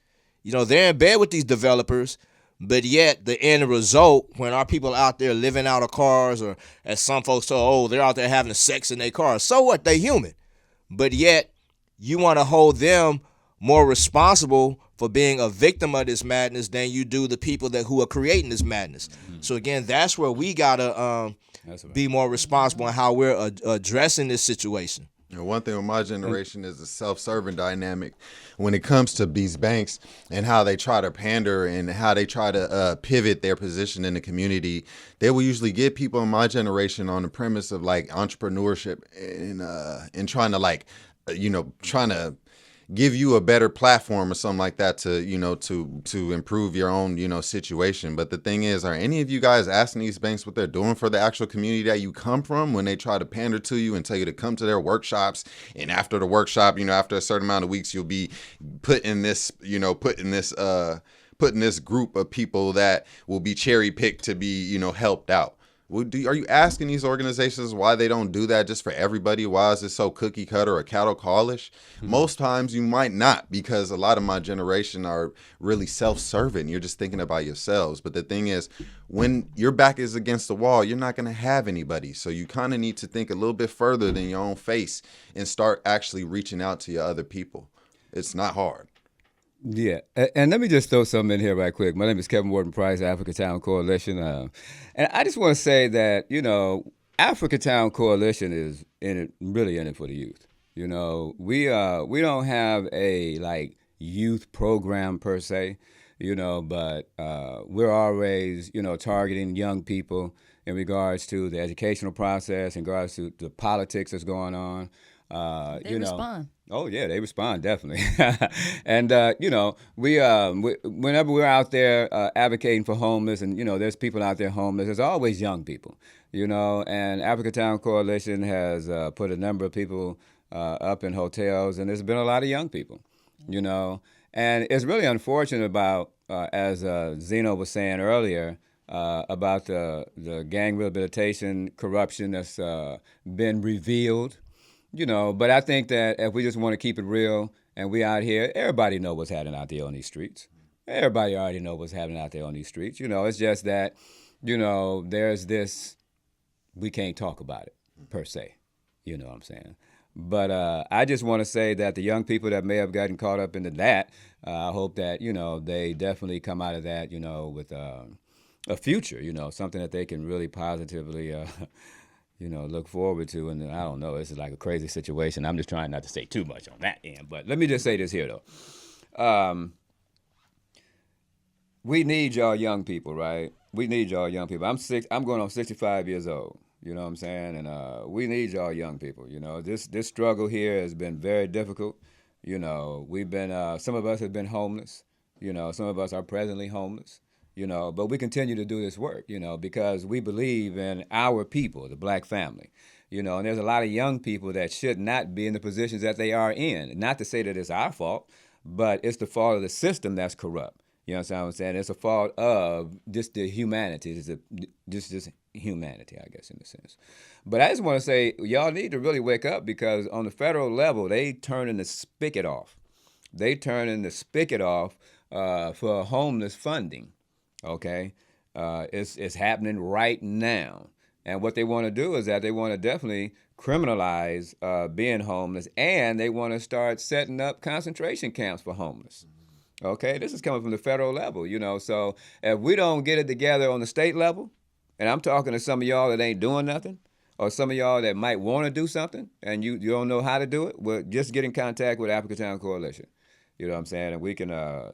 They're in bed with these developers, but yet the end result, when our people out there living out of cars, or as some folks say, oh, they're out there having sex in their cars. So what? They human. But yet you want to hold them more responsible for being a victim of this madness than you do the people who are creating this madness. Mm-hmm. So again, that's where we gotta be more responsible in how we're addressing this situation. One thing with my generation is the self-serving dynamic when it comes to these banks and how they try to pander and how they try to pivot their position in the community. They will usually get people in my generation on the premise of like entrepreneurship and trying to trying to give you a better platform or something like that to improve your own, situation. But the thing is, are any of you guys asking these banks what they're doing for the actual community that you come from when they try to pander to you and tell you to come to their workshops? And after the workshop, after a certain amount of weeks, you'll be put in this group of people that will be cherry picked to be, helped out. Are you asking these organizations why they don't do that just for everybody? Why is it so cookie cutter or cattle callish? Mm-hmm. Most times you might not, because a lot of my generation are really self-serving. You're just thinking about yourselves. But the thing is, when your back is against the wall, you're not going to have anybody. So you kind of need to think a little bit further than your own face and start actually reaching out to your other people. It's not hard. Yeah, and let me just throw something in here right quick. My name is Kevin Wharton Price, Africa Town Coalition. And I just want to say that, Africa Town Coalition is really in it for the youth. We don't have a youth program per se, but we're always, targeting young people in regards to the educational process, in regards to the politics that's going on. They respond. Oh yeah, they respond definitely. And whenever we're out there advocating for homeless, and there's people out there homeless, there's always young people. And Africa Town Coalition has put a number of people up in hotels, and there's been a lot of young people. And it's really unfortunate about as Zeno was saying earlier. About the gang rehabilitation corruption that's been revealed. But I think that if we just want to keep it real and we out here, everybody know what's happening out there on these streets. Everybody already know what's happening out there on these streets. It's just that, there's this, we can't talk about it per se. You know what I'm saying? But I just want to say that the young people that may have gotten caught up into that, I hope that, they definitely come out of that, with a future, something that they can really positively look forward to. And I don't know, this is like a crazy situation. I'm just trying not to say too much on that end. But let me just say this here, though. We need y'all young people, right? We need y'all young people. I'm going on 65 years old. You know what I'm saying? And we need y'all young people. This struggle here has been very difficult. We've been, some of us have been homeless. Some of us are presently homeless. But we continue to do this work, because we believe in our people, the black family, and there's a lot of young people that should not be in the positions that they are in. Not to say that it's our fault, but it's the fault of the system that's corrupt. You know what I'm saying? It's a fault of just the humanity. It's just humanity, I guess, in a sense. But I just want to say, y'all need to really wake up, because on the federal level, they turning the spigot off they turning the spigot off for homeless funding. Okay, it's happening right now, and what they want to do is that they want to definitely criminalize being homeless, and they want to start setting up concentration camps for homeless. Okay, this is coming from the federal level, So if we don't get it together on the state level, and I'm talking to some of y'all that ain't doing nothing, or some of y'all that might want to do something, and you don't know how to do it, well, just get in contact with Africa Town Coalition. You know what I'm saying? And we can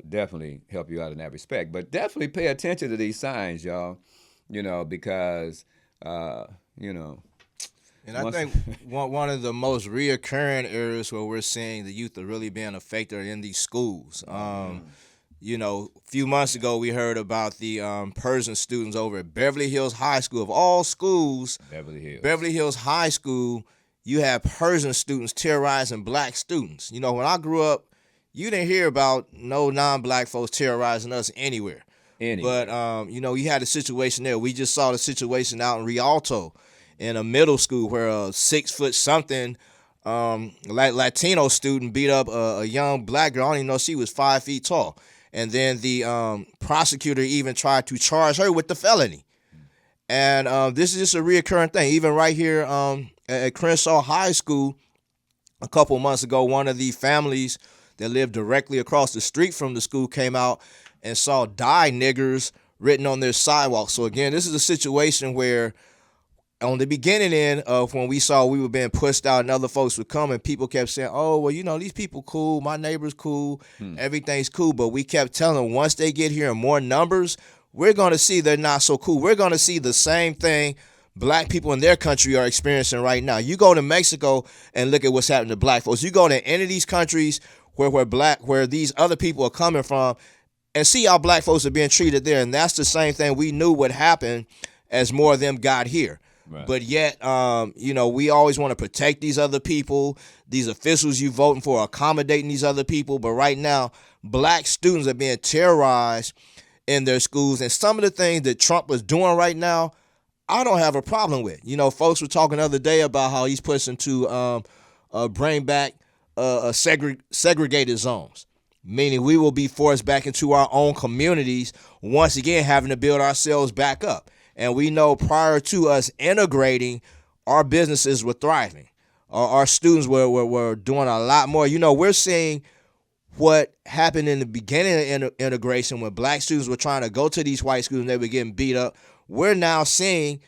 definitely help you out in that respect. But definitely pay attention to these signs, y'all, because, And I think one of the most reoccurring areas where we're seeing the youth are really being affected are in these schools. A few months ago we heard about the Persian students over at Beverly Hills High School. Of all schools, Beverly Hills High School, you have Persian students terrorizing black students. When I grew up, you didn't hear about no non-black folks terrorizing us anywhere. But, you had a situation there. We just saw the situation out in Rialto in a middle school where a 6-foot-something Latino student beat up a young black girl. I don't even know she was 5 feet tall. And then the prosecutor even tried to charge her with the felony. And this is just a reoccurring thing. Even right here at Crenshaw High School, a couple months ago, one of the families that lived directly across the street from the school came out and saw "Die Niggers" written on their sidewalk. So again, this is a situation where on the beginning end of when we saw we were being pushed out and other folks would come and people kept saying, oh, well, these people cool, my neighbor's cool, everything's cool. But we kept telling them once they get here in more numbers, we're going to see they're not so cool. We're going to see the same thing black people in their country are experiencing right now. You go to Mexico and look at what's happening to black folks. You go to any of these countries where these other people are coming from and see how black folks are being treated there. And that's the same thing we knew would happen as more of them got here. Right. But yet, we always want to protect these other people, these officials you voting for accommodating these other people. But right now, black students are being terrorized in their schools. And some of the things that Trump is doing right now, I don't have a problem with. Folks were talking the other day about how he's pushing to bring back segregated zones, meaning we will be forced back into our own communities, once again having to build ourselves back up. And we know prior to us integrating, our businesses were thriving. Our students were doing a lot more. We're seeing what happened in the beginning of integration when black students were trying to go to these white schools and they were getting beat up. We're now seeing,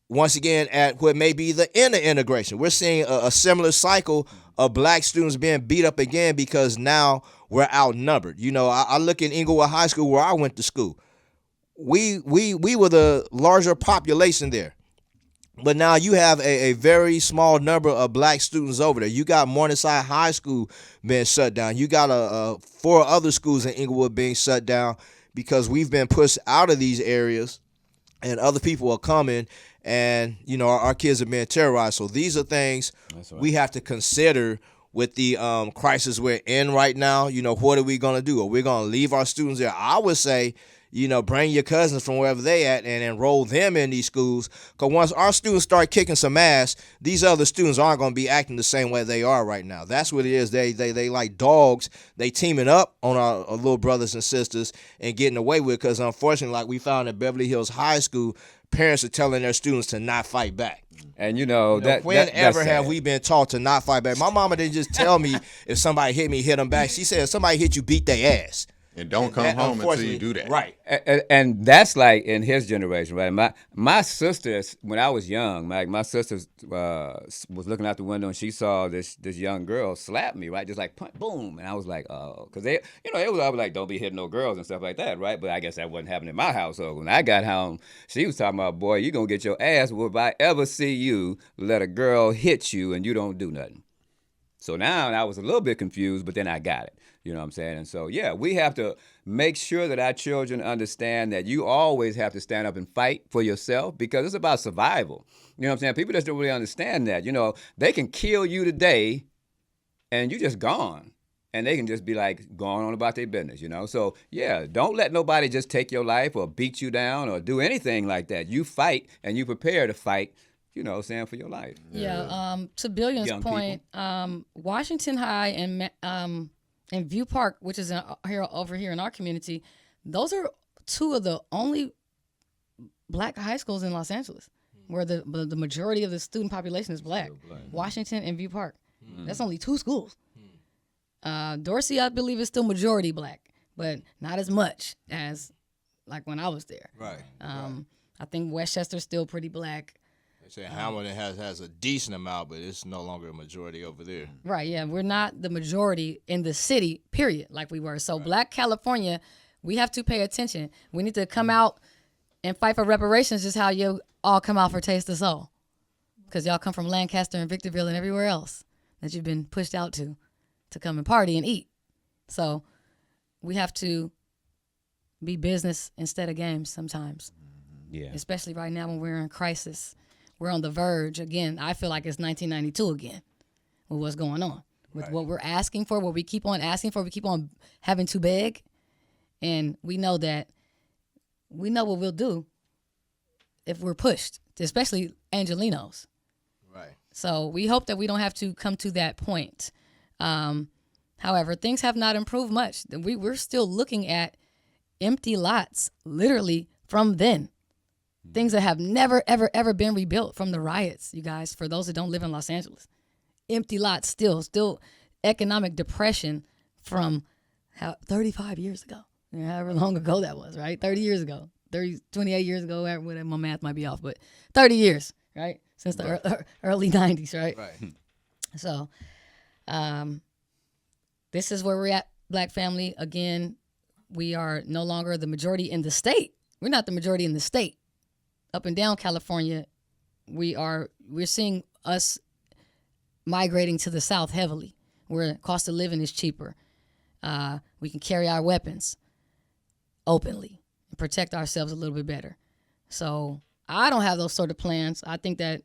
once again, at what may be the end of integration, we're seeing a similar cycle of black students being beat up again because now we're outnumbered. I look at Inglewood High School where I went to school. We were the larger population there. But now you have a very small number of black students over there. You got Morningside High School being shut down. You got 4 other schools in Inglewood being shut down because we've been pushed out of these areas and other people are coming and, our kids are being terrorized. So these are things we have to consider with the crisis we're in right now. What are we going to do? Are we going to leave our students there? I would say, bring your cousins from wherever they at and enroll them in these schools. Because once our students start kicking some ass, these other students aren't going to be acting the same way they are right now. That's what it is. They like dogs. They teaming up on our little brothers and sisters and getting away with it. Because unfortunately, like we found at Beverly Hills High School, parents are telling their students to not fight back. And whenever have we been taught to not fight back? My mama didn't just tell me if somebody hit me, hit them back. She said if somebody hit you, beat their ass. And don't come home until you do that. Right. And that's like in his generation, right? My sister, when I was young, my sister was looking out the window and she saw this young girl slap me, right? Just like punch, boom. And I was like, oh, because it was always like, don't be hitting no girls and stuff like that, right? But I guess that wasn't happening in my household. When I got home, she was talking about, boy, you're going to get your ass whooped if I ever see you let a girl hit you and you don't do nothing. So now I was a little bit confused, but then I got it. You know what I'm saying? And so, yeah, we have to make sure that our children understand that you always have to stand up and fight for yourself because it's about survival. You know what I'm saying? People just don't really understand that. They can kill you today and you just gone. And they can just be like going on about their business, So, yeah, don't let nobody just take your life or beat you down or do anything like that. You fight and you prepare to fight. For your life. Yeah. To Billion's point, Washington High and And View Park, which is over here in our community, those are two of the only black high schools in Los Angeles where the majority of the student population is black. Washington and View Park. That's only two schools. Dorsey, I believe, is still majority black, but not as much as like when I was there. Right. I think Westchester's still pretty black. They say Hamilton has a decent amount, but it's no longer a majority over there. Right, yeah. We're not the majority in the city, period, like we were. So Black California, we have to pay attention. We need to come out and fight for reparations, just how you all come out for Taste the Soul. Because y'all come from Lancaster and Victorville and everywhere else that you've been pushed out to come and party and eat. So we have to be business instead of games sometimes. Yeah. Especially right now when we're in crisis. We're on the verge again. I feel like it's 1992 again with what's going on. With what we're asking for, what we keep on asking for, we keep on having to beg. And we know what we'll do if we're pushed, especially Angelinos. Right. So we hope that we don't have to come to that point. However, things have not improved much. We're still looking at empty lots, literally from then. Things that have never, ever, ever been rebuilt from the riots, you guys, for those that don't live in Los Angeles. Empty lots still economic depression from 35 years ago. However long ago that was, right? 30 years ago, 28 years ago, whatever, my math might be off, but 30 years, right? Since the early 90s, right? Right. So this is where we're at, Black family. Again, we are no longer the majority in the state. We're not the majority in the state. Up and down California, we're seeing us migrating to the south heavily, where cost of living is cheaper. We can carry our weapons openly and protect ourselves a little bit better. So I don't have those sort of plans. I think that,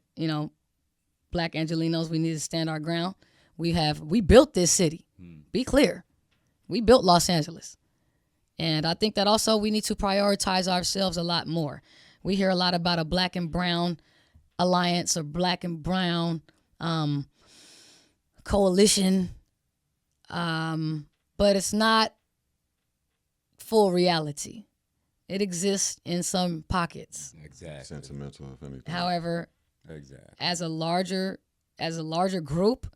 Black Angelinos, we need to stand our ground. We built this city. Be clear. We built Los Angeles. And I think that also we need to prioritize ourselves a lot more. We hear a lot about a Black and Brown alliance or Black and Brown coalition, but it's not full reality. It exists in some pockets. Exactly. Sentimental, if anything. However, exactly. as a larger group,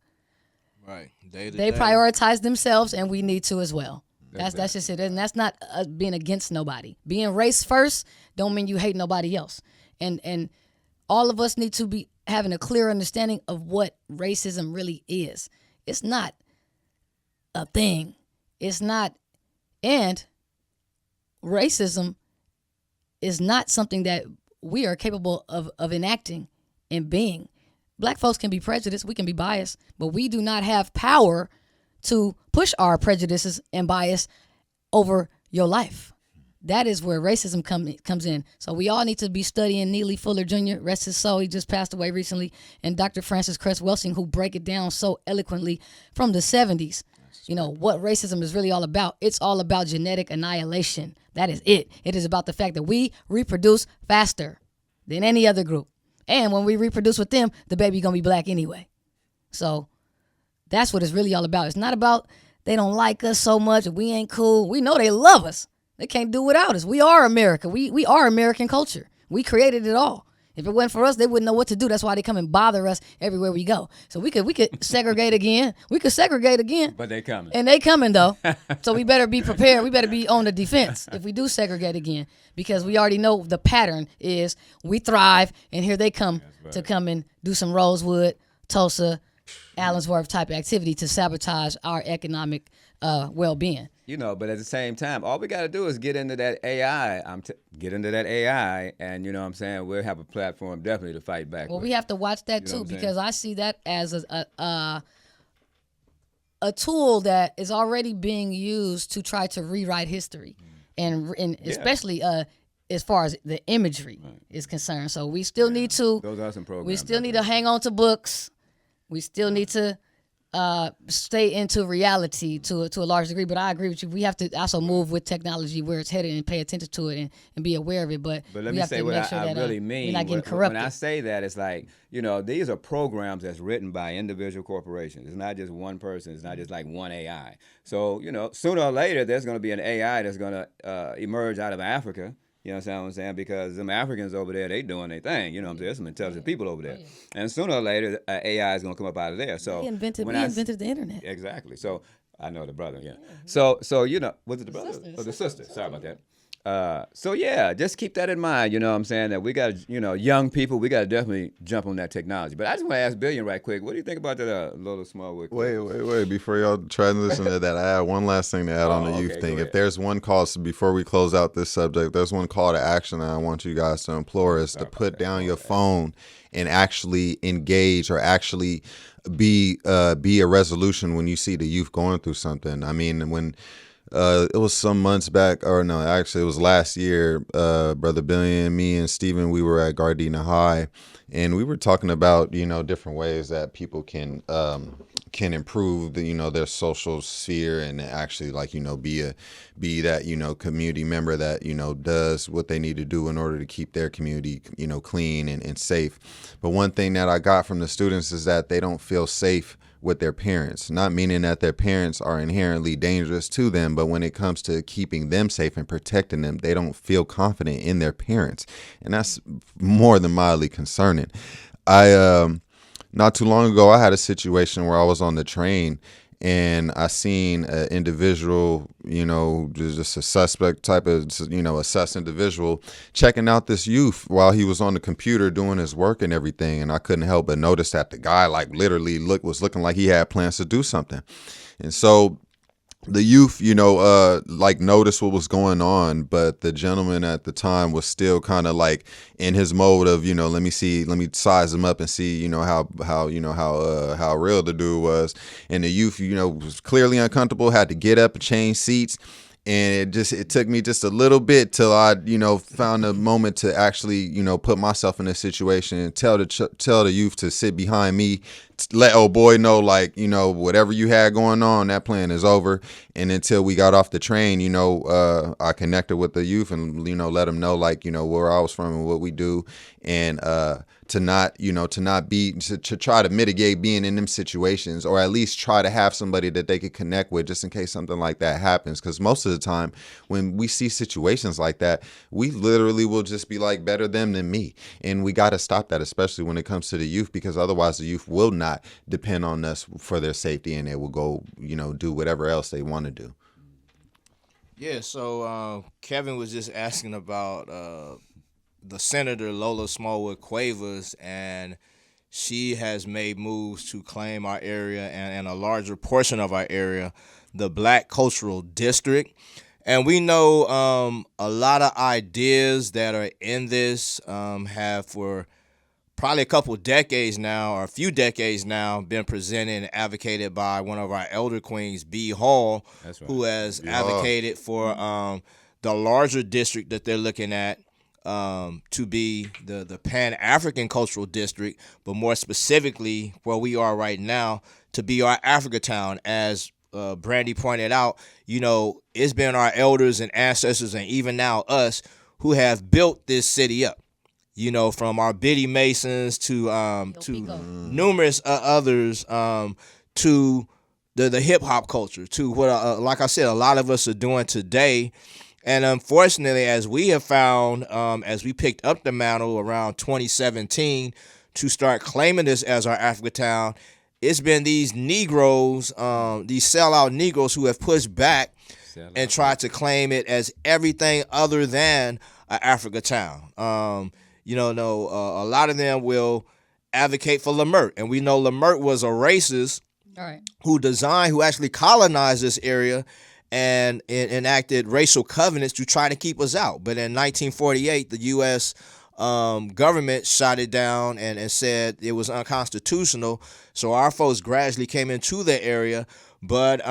Right. They prioritize themselves, and we need to as well. That's just it. And that's not being against nobody. Being race first don't mean you hate nobody else. And all of us need to be having a clear understanding of what racism really is. It's not a thing. It's not, and racism is not something that we are capable of enacting and being. Black folks can be prejudiced, we can be biased, but we do not have power to push our prejudices and bias over your life. That is where racism comes in. So we all need to be studying Neely Fuller Jr., rest his soul, he just passed away recently, and Dr. Francis Cress Welsing, who break it down so eloquently from the 70s. What racism is really all about. It's all about genetic annihilation. That is it. It is about the fact that we reproduce faster than any other group. And when we reproduce with them, the baby gonna be black anyway. So that's what it's really all about. It's not about they don't like us so much, we ain't cool. We know they love us. They can't do without us. We are America. We are American culture. We created it all. If it wasn't for us, they wouldn't know what to do. That's why they come and bother us everywhere we go. So we could segregate again. We could segregate again. But they coming. And they coming, though. So we better be prepared. We better be on the defense if we do segregate again. Because we already know the pattern is we thrive, and here they come to come and do some Rosewood, Tulsa, Allensworth type activity to sabotage our economic well-being. But at the same time, all we got to do is get into that AI. Get into that AI, and what I'm saying, we'll have a platform definitely to fight back. Well, we have to watch that too, because I see that as a tool that is already being used to try to rewrite history, and especially as far as the imagery is concerned. So we still need to. Those are some programs. We still need to hang on to books. We still need to stay into reality to a large degree. But I agree with you. We have to also move with technology where it's headed and pay attention to it and be aware of it. But let we me have say to what make sure I that really mean. we're not getting When corrupted. I say that, it's like, these are programs that's written by individual corporations. It's not just one person. It's not just like one AI. So, sooner or later, there's going to be an AI that's going to emerge out of Africa. You know what I'm saying? Because them Africans over there, they doing their thing. You know what I'm saying? There's some intelligent people over there. And sooner or later, AI is going to come up out of there. So we invented the internet. Exactly. So I know the brother, yeah. So was it the brother? Or the sister? Sorry about that. So yeah, just keep that in mind. You know what I'm saying? That we got, young people, we got to definitely jump on that technology. But I just want to ask Billion right quick. What do you think about that little small work? Wait. Before y'all transition to that, I have one last thing to add on the youth thing. If there's one call, before we close out this subject, there's one call to action that I want you guys to implore is to put down your phone and actually engage or actually be a resolution when you see the youth going through something. I mean, when it was some months back, or no, actually it was last year, Brother Billion, me and Steven, we were at Gardena High, and we were talking about, different ways that people can improve their social sphere and actually be that, community member that, does what they need to do in order to keep their community, clean and safe. But one thing that I got from the students is that they don't feel safe with their parents, not meaning that their parents are inherently dangerous to them, but when it comes to keeping them safe and protecting them, they don't feel confident in their parents. And that's more than mildly concerning. Not too long ago, I had a situation where I was on the train and I seen an individual, just a suspect type of, a sus individual checking out this youth while he was on the computer doing his work and everything. And I couldn't help but notice that the guy literally was looking like he had plans to do something. And so the youth, noticed what was going on, but the gentleman at the time was still kind of in his mode of, let me size him up and see, how real the dude was. And the youth, was clearly uncomfortable, had to get up and change seats. And it took me just a little bit till I, found a moment to actually, put myself in this situation and tell the youth to sit behind me, let old boy know, whatever you had going on, that plan is over. And until we got off the train, I connected with the youth and, let them know, where I was from and what we do. And, to try to mitigate being in them situations, or at least try to have somebody that they could connect with just in case something like that happens. Because most of the time when we see situations like that, we literally will just be like, better them than me. And we got to stop that, especially when it comes to the youth, because otherwise the youth will not depend on us for their safety, and they will go, do whatever else they want to do. Yeah, so Kevin was just asking about the Senator Lola Smallwood Cuevas, and she has made moves to claim our area and a larger portion of our area, the Black Cultural District. And we know a lot of ideas that are in this have for probably a couple decades now, or a few decades now, been presented and advocated by one of our elder queens, B. Hall, right, who has advocated for the larger district that they're looking at to be the Pan-African Cultural District, but more specifically where we are right now, to be our Africa Town. As Brandy pointed out, it's been our elders and ancestors, and even now us, who have built this city up. From our Biddy Masons to numerous others, to the hip hop culture, to what, like I said, a lot of us are doing today. And unfortunately, as we have found, as we picked up the mantle around 2017 to start claiming this as our Africa Town, it's been these Negroes, these sellout Negroes, who have pushed back and tried to claim it as everything other than an Africa Town. A lot of them will advocate for Lamert, and we know Lamert was a racist who actually colonized this area and enacted racial covenants to try to keep us out. But in 1948, the U.S. Government shot it down and said it was unconstitutional. So our folks gradually came into the area. But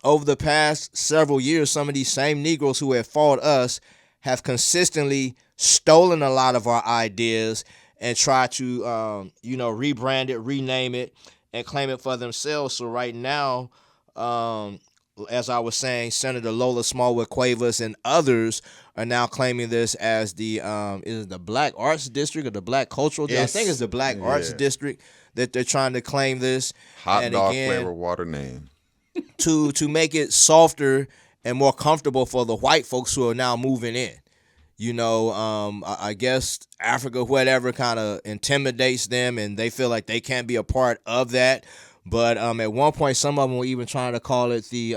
over the past several years, some of these same Negroes who have fought us have consistently stolen a lot of our ideas and tried to, rebrand it, rename it, and claim it for themselves. So right now, as I was saying, Senator Lola Smallwood Cuevas and others are now claiming this as the is it the Black Arts District or the Black Cultural District? I think it's the Black Arts District that they're trying to claim this. Hot and dog again, flavor water name. to make it softer and more comfortable for the white folks who are now moving in. You know, I guess Africa, whatever, kind of intimidates them, and they feel like they can't be a part of that. But at one point, some of them were even trying to call it the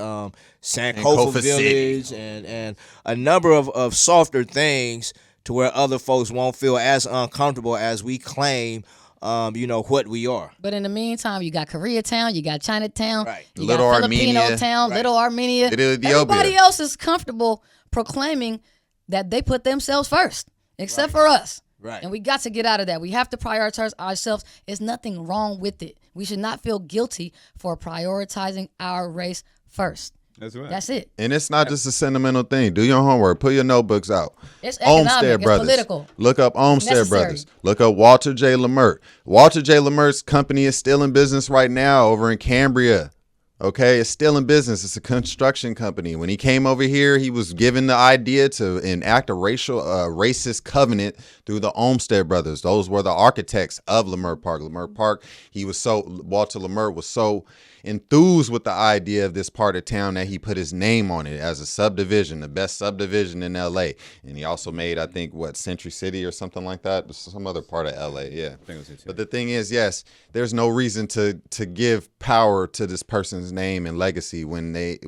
Sankofa Village and a number of softer things to where other folks won't feel as uncomfortable as we claim, what we are. But in the meantime, you got Koreatown, you got Chinatown, Right. you Little got Armenia. Filipino Town, Right. Little Armenia. Little Ethiopia. Everybody else is comfortable proclaiming that they put themselves first, except for us. Right. And we got to get out of that. We have to prioritize ourselves. There's nothing wrong with it. We should not feel guilty for prioritizing our race first. That's right. That's it. And it's not just a sentimental thing. Do your homework. Put your notebooks out. It's economic. It's Brothers. political. Look up Olmsted Necessary. Brothers. Look up Walter J. Lamert. Walter J. Lamert's company is still in business right now over in Cambria. Okay, it's still in business. It's a construction company. When he came over here, he was given the idea to enact a racist covenant through the Olmsted brothers. Those were the architects of Lamert Park. Lamert Park, Walter Lamert was so enthused with the idea of this part of town that he put his name on it as a subdivision, the best subdivision in LA. And he also made, I think, Century City or something like that, some other part of LA. Yeah. I think it was it, too. But the thing is, yes, there's no reason to give power to this person's name and legacy when they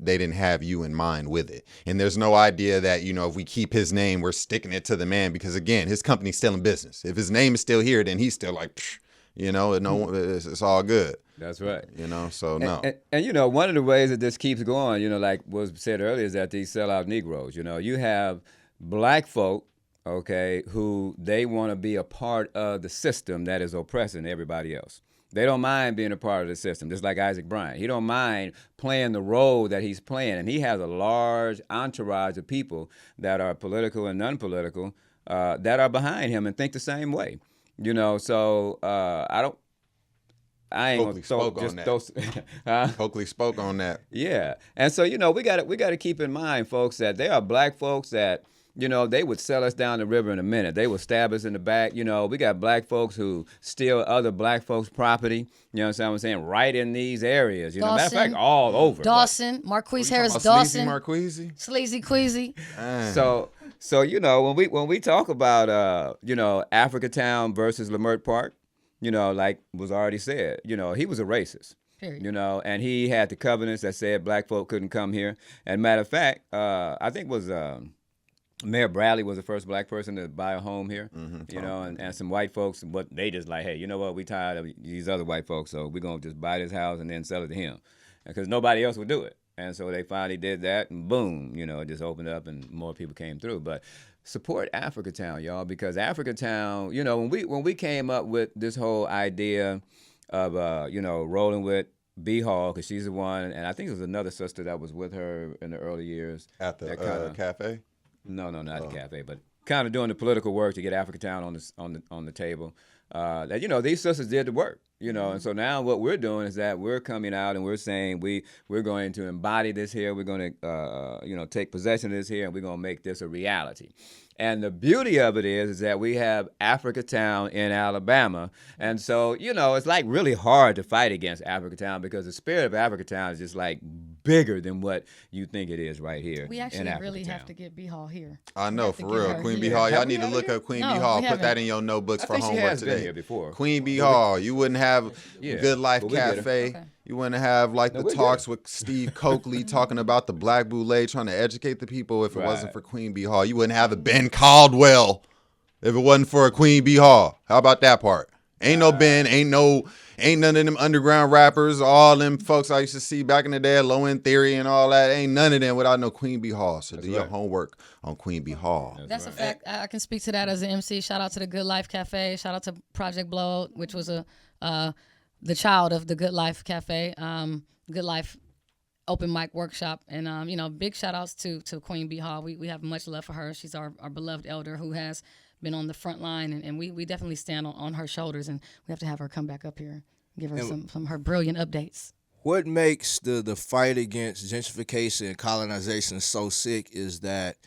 didn't have you in mind with it. And there's no idea that, if we keep his name, we're sticking it to the man, because again, his company's still in business. If his name is still here, then he's still like, psh, it's all good. That's right. So no. And one of the ways that this keeps going, like was said earlier, is that these sellout Negroes. You have black folk, okay, who they want to be a part of the system that is oppressing everybody else. They don't mind being a part of the system, just like Isaac Bryant. He don't mind playing the role that he's playing, and he has a large entourage of people that are political and non-political that are behind him and think the same way. So I ain't Coakley spoke on that. Coakley spoke on that. Yeah, and so we got to keep in mind, folks, that there are black folks that they would sell us down the river in a minute. They would stab us in the back. We got black folks who steal other black folks' property. You know what I'm saying? Right in these areas. Matter of fact, all over. Dawson, Marquise Harris Sleazy Dawson, Marquise? Sleazy Queasy. So when we talk about Africatown versus Lamert Park, like was already said, he was a racist. Period. And he had the covenants that said black folk couldn't come here. And matter of fact, I think it was Mayor Bradley was the first black person to buy a home here, and some white folks, but they just like, hey, you know what, we tired of these other white folks, so we're going to just buy this house and then sell it to him, because nobody else would do it. And so they finally did that, and boom, it just opened up and more people came through. But support Africatown, y'all, because Africatown, when we came up with this whole idea of, rolling with B Hall, because she's the one, and I think there was another sister that was with her in the early years. At the cafe? No, not the cafe, but kind of doing the political work to get Africatown on the table. That these sisters did the work, and so now what we're doing is that we're coming out and we're saying we're going to embody this here. We're going to take possession of this here, and we're going to make this a reality. And the beauty of it is that we have Africatown in Alabama. And so, it's like really hard to fight against Africatown, because the spirit of Africatown is just like bigger than what you think it is right here. We actually really have to get B Hall here. I know, for real. Queen B Hall. Y'all need to look up Queen B Hall. Put that in your notebooks for homework today. Been here before. Queen B Hall. You wouldn't have Good Life Cafe. Okay. You wouldn't have the talks with Steve Coakley talking about the Black Boule, trying to educate the people if it wasn't for Queen B Hall. You wouldn't have a Ben Caldwell if it wasn't for a Queen B Hall. How about that part? Ain't no Ben, ain't none of them underground rappers, all them folks I used to see back in the day, Low End Theory and all that. Ain't none of them without no Queen B Hall. So do your homework on Queen B Hall. That's a fact. I can speak to that as an MC. Shout out to the Good Life Cafe. Shout out to Project Blowout, which was the child of the Good Life Cafe, Good Life open mic workshop. And, big shout outs to Queen B Hall. We have much love for her. She's our beloved elder who has been on the front line, and we definitely stand on her shoulders, and we have to have her come back up here Give her some her brilliant updates. What makes the fight against gentrification and colonization so sick is that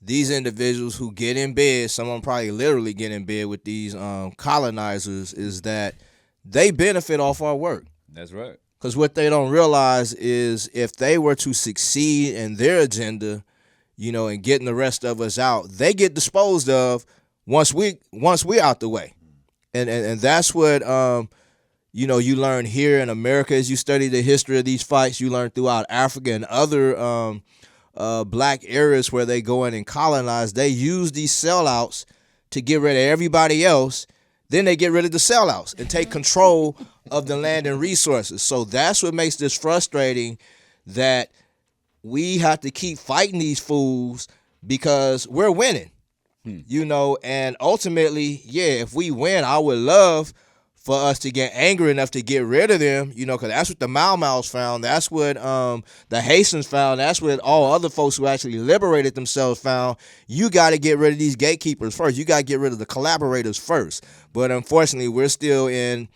these individuals who get in bed, some of them probably literally get in bed with these colonizers, is that they benefit off our work. That's right. Because what they don't realize is if they were to succeed in their agenda, and getting the rest of us out, they get disposed of once we're out the way. And that's what you learn here in America as you study the history of these fights. You learn throughout Africa and other black areas where they go in and colonize. They use these sellouts to get rid of everybody else. Then they get rid of the sellouts and take control of the land and resources. So that's what makes this frustrating, that we have to keep fighting these fools because we're winning, and ultimately, if we win, I would love for us to get angry enough to get rid of them, because that's what the Mau Mau's found. That's what the Haitians found. That's what all other folks who actually liberated themselves found. You got to get rid of these gatekeepers first. You got to get rid of the collaborators first. But unfortunately, we're still in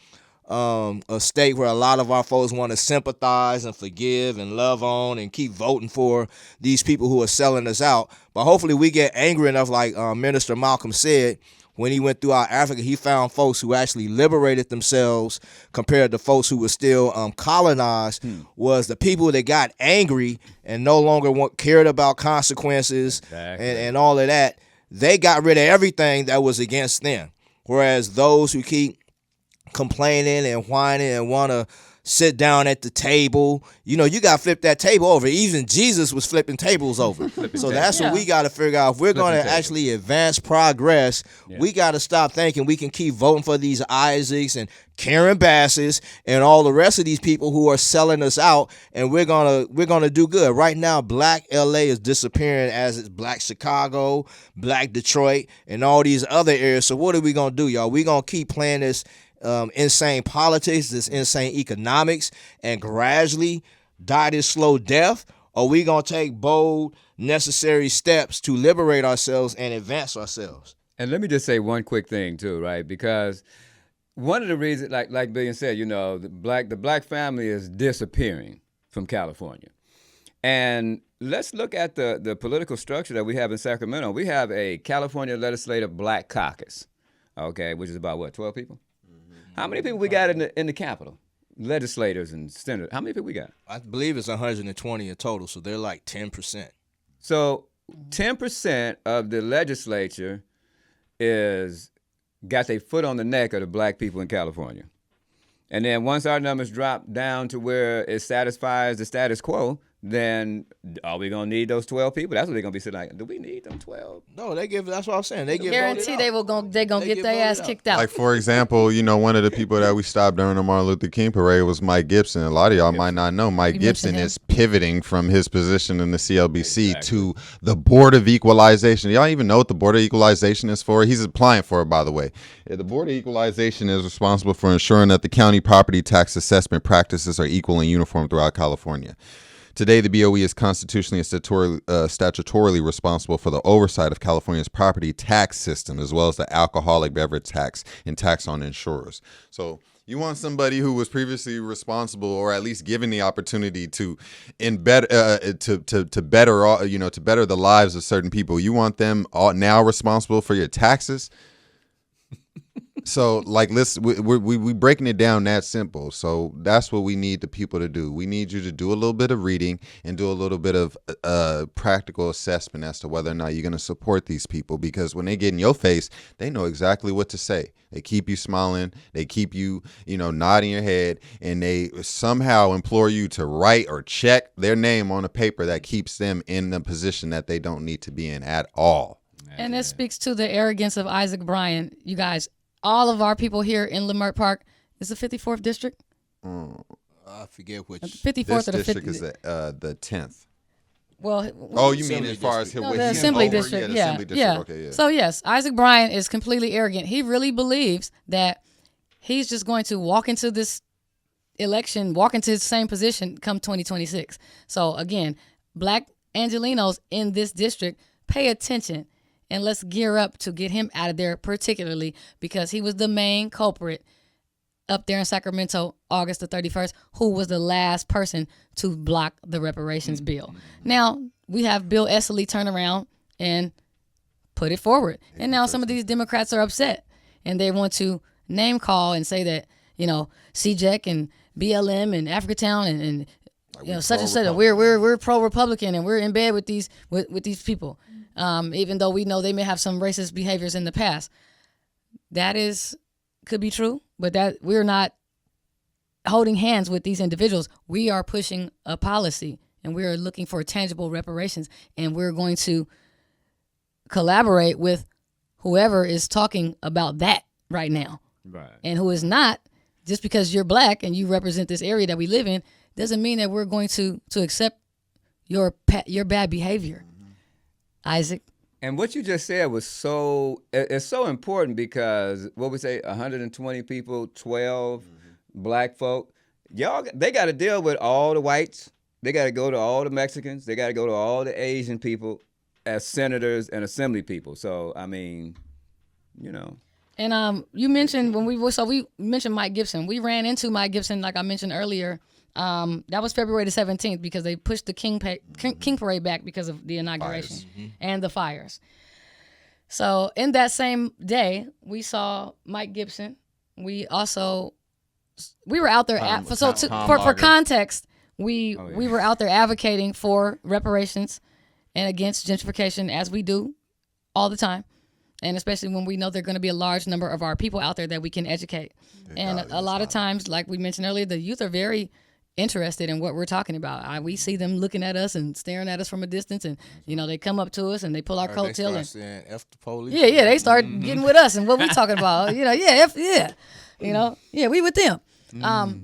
a state where a lot of our folks want to sympathize and forgive and love on and keep voting for these people who are selling us out. But hopefully we get angry enough, like Minister Malcolm said, when he went throughout Africa, he found folks who actually liberated themselves compared to folks who were still colonized, was the people that got angry and no longer cared about consequences and all of that. They got rid of everything that was against them. Whereas those who keep complaining and whining and want to sit down at the table, you got to flip that table over. Even Jesus was flipping tables over. So that's what we got to figure out. If we're going to actually advance progress, we got to stop thinking we can keep voting for these Isaacs and Karen Basses and all the rest of these people who are selling us out, and we're gonna do good. Right now, Black LA is disappearing as it's Black Chicago, Black Detroit, and all these other areas. So what are we gonna do, y'all? We gonna keep playing this insane politics, this insane economics, and gradually die this slow death? Or we gonna take bold, necessary steps to liberate ourselves and advance ourselves? And let me just say one quick thing too, right? Because one of the reasons, like Billion said, the black family is disappearing from California. And let's look at the political structure that we have in Sacramento. We have a California Legislative Black Caucus, okay, which is about 12 people? How many people we got in the Capitol? Legislators and senators. How many people we got? I believe it's 120 in total, so they're like 10%. So 10% of the legislature got their foot on the neck of the black people in California. And then once our numbers drop down to where it satisfies the status quo, then are we gonna need those 12 people? That's what they're gonna be saying. Like, do we need them 12? No, that's what I'm saying. They get guarantee they're gonna get their ass kicked out. Like, for example, one of the people that we stopped during the Martin Luther King parade was Mike Gibson. A lot of y'all might not know Mike Gibson is pivoting from his position in the CLBC to the Board of Equalization. Y'all even know what the Board of Equalization is for? He's applying for it, by the way. The Board of Equalization is responsible for ensuring that the county property tax assessment practices are equal and uniform throughout California. Today, the BOE is constitutionally and statutorily responsible for the oversight of California's property tax system, as well as the alcoholic beverage tax and tax on insurers. So you want somebody who was previously responsible, or at least given the opportunity to better the lives of certain people. You want them all now responsible for your taxes. So, we breaking it down that simple. So that's what we need the people to do. We need you to do a little bit of reading and do a little bit of practical assessment as to whether or not you're going to support these people. Because when they get in your face, they know exactly what to say. They keep you smiling. They keep you, nodding your head. And they somehow implore you to write or check their name on a paper that keeps them in the position that they don't need to be in at all. And this speaks to the arrogance of Isaac Bryan. You guys, all of our people here in Leimert Park is the 54th district. I forget which. 54th or the 50th. This district is the 10th. Well, you mean as far as the Assembly District? Yeah, the Assembly District. Okay, yeah. So yes, Isaac Bryan is completely arrogant. He really believes that he's just going to walk into this election, walk into his same position come 2026. So again, black Angelenos in this district, pay attention. And let's gear up to get him out of there, particularly because he was the main culprit up there in Sacramento, August the 31st, who was the last person to block the reparations bill. Now, we have Bill Esseley turn around and put it forward. And now some of these Democrats are upset, and they want to name call and say that, CJEC and BLM and Africatown and such and such. We're pro-Republican and we're in bed with these people, even though we know they may have some racist behaviors in the past. That could be true, but that we're not holding hands with these individuals. We are pushing a policy, and we are looking for tangible reparations, and we're going to collaborate with whoever is talking about that right now. Right. And who is not. Just because you're black and you represent this area that we live in doesn't mean that we're going to accept your bad behavior. Isaac. And what you just said was it's so important, because what we say, 120 people, 12 black folk, they got to deal with all the whites. They got to go to all the Mexicans. They got to go to all the Asian people as senators and assembly people. So, I mean, And you mentioned we mentioned Mike Gibson. We ran into Mike Gibson, like I mentioned earlier. That was February the 17th, because they pushed the King Parade back because of the inauguration and the fires. So in that same day, we saw Mike Gibson. We were out there for context. We were out there advocating for reparations and against gentrification, as we do all the time. And especially when we know there are going to be a large number of our people out there that we can educate. And a lot of times, like we mentioned earlier, the youth are very interested in what we're talking about. We see them looking at us and staring at us from a distance, and they come up to us and they pull our coattail and saying F the police. Yeah, they start getting with us and what we talking about. We with them.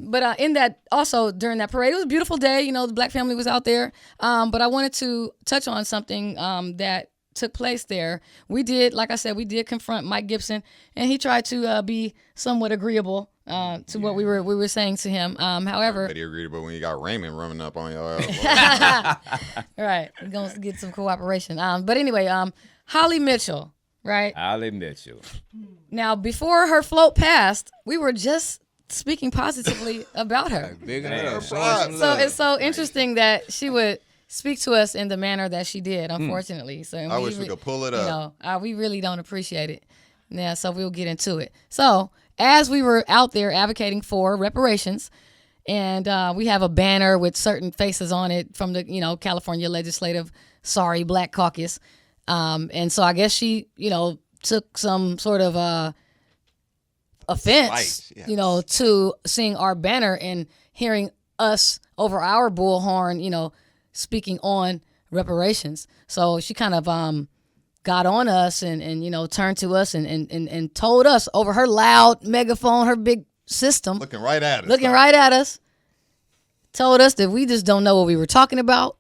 But in that, also during that parade, it was a beautiful day. The black family was out there. But I wanted to touch on something that took place there. We did confront Mike Gibson, and he tried to be somewhat agreeable to what we were saying to him. However, pretty agreeable when you got Raymond running up on your ass. Right, we're gonna get some cooperation. But anyway, Holly Mitchell, right? Holly Mitchell. Now, before her float passed, we were just speaking positively about her. Big enough. So it's so interesting that she would speak to us in the manner that she did, unfortunately. So I wish we could pull it up. We really don't appreciate it. Yeah, so we'll get into it. So as we were out there advocating for reparations, and we have a banner with certain faces on it from the California Legislative Sorry Black Caucus, and so I guess she took some sort of offense, to seeing our banner and hearing us over our bullhorn, speaking on reparations. So she kind of got on us and turned to us and told us over her loud megaphone, her big system, looking right at us, told us that we just don't know what we were talking about.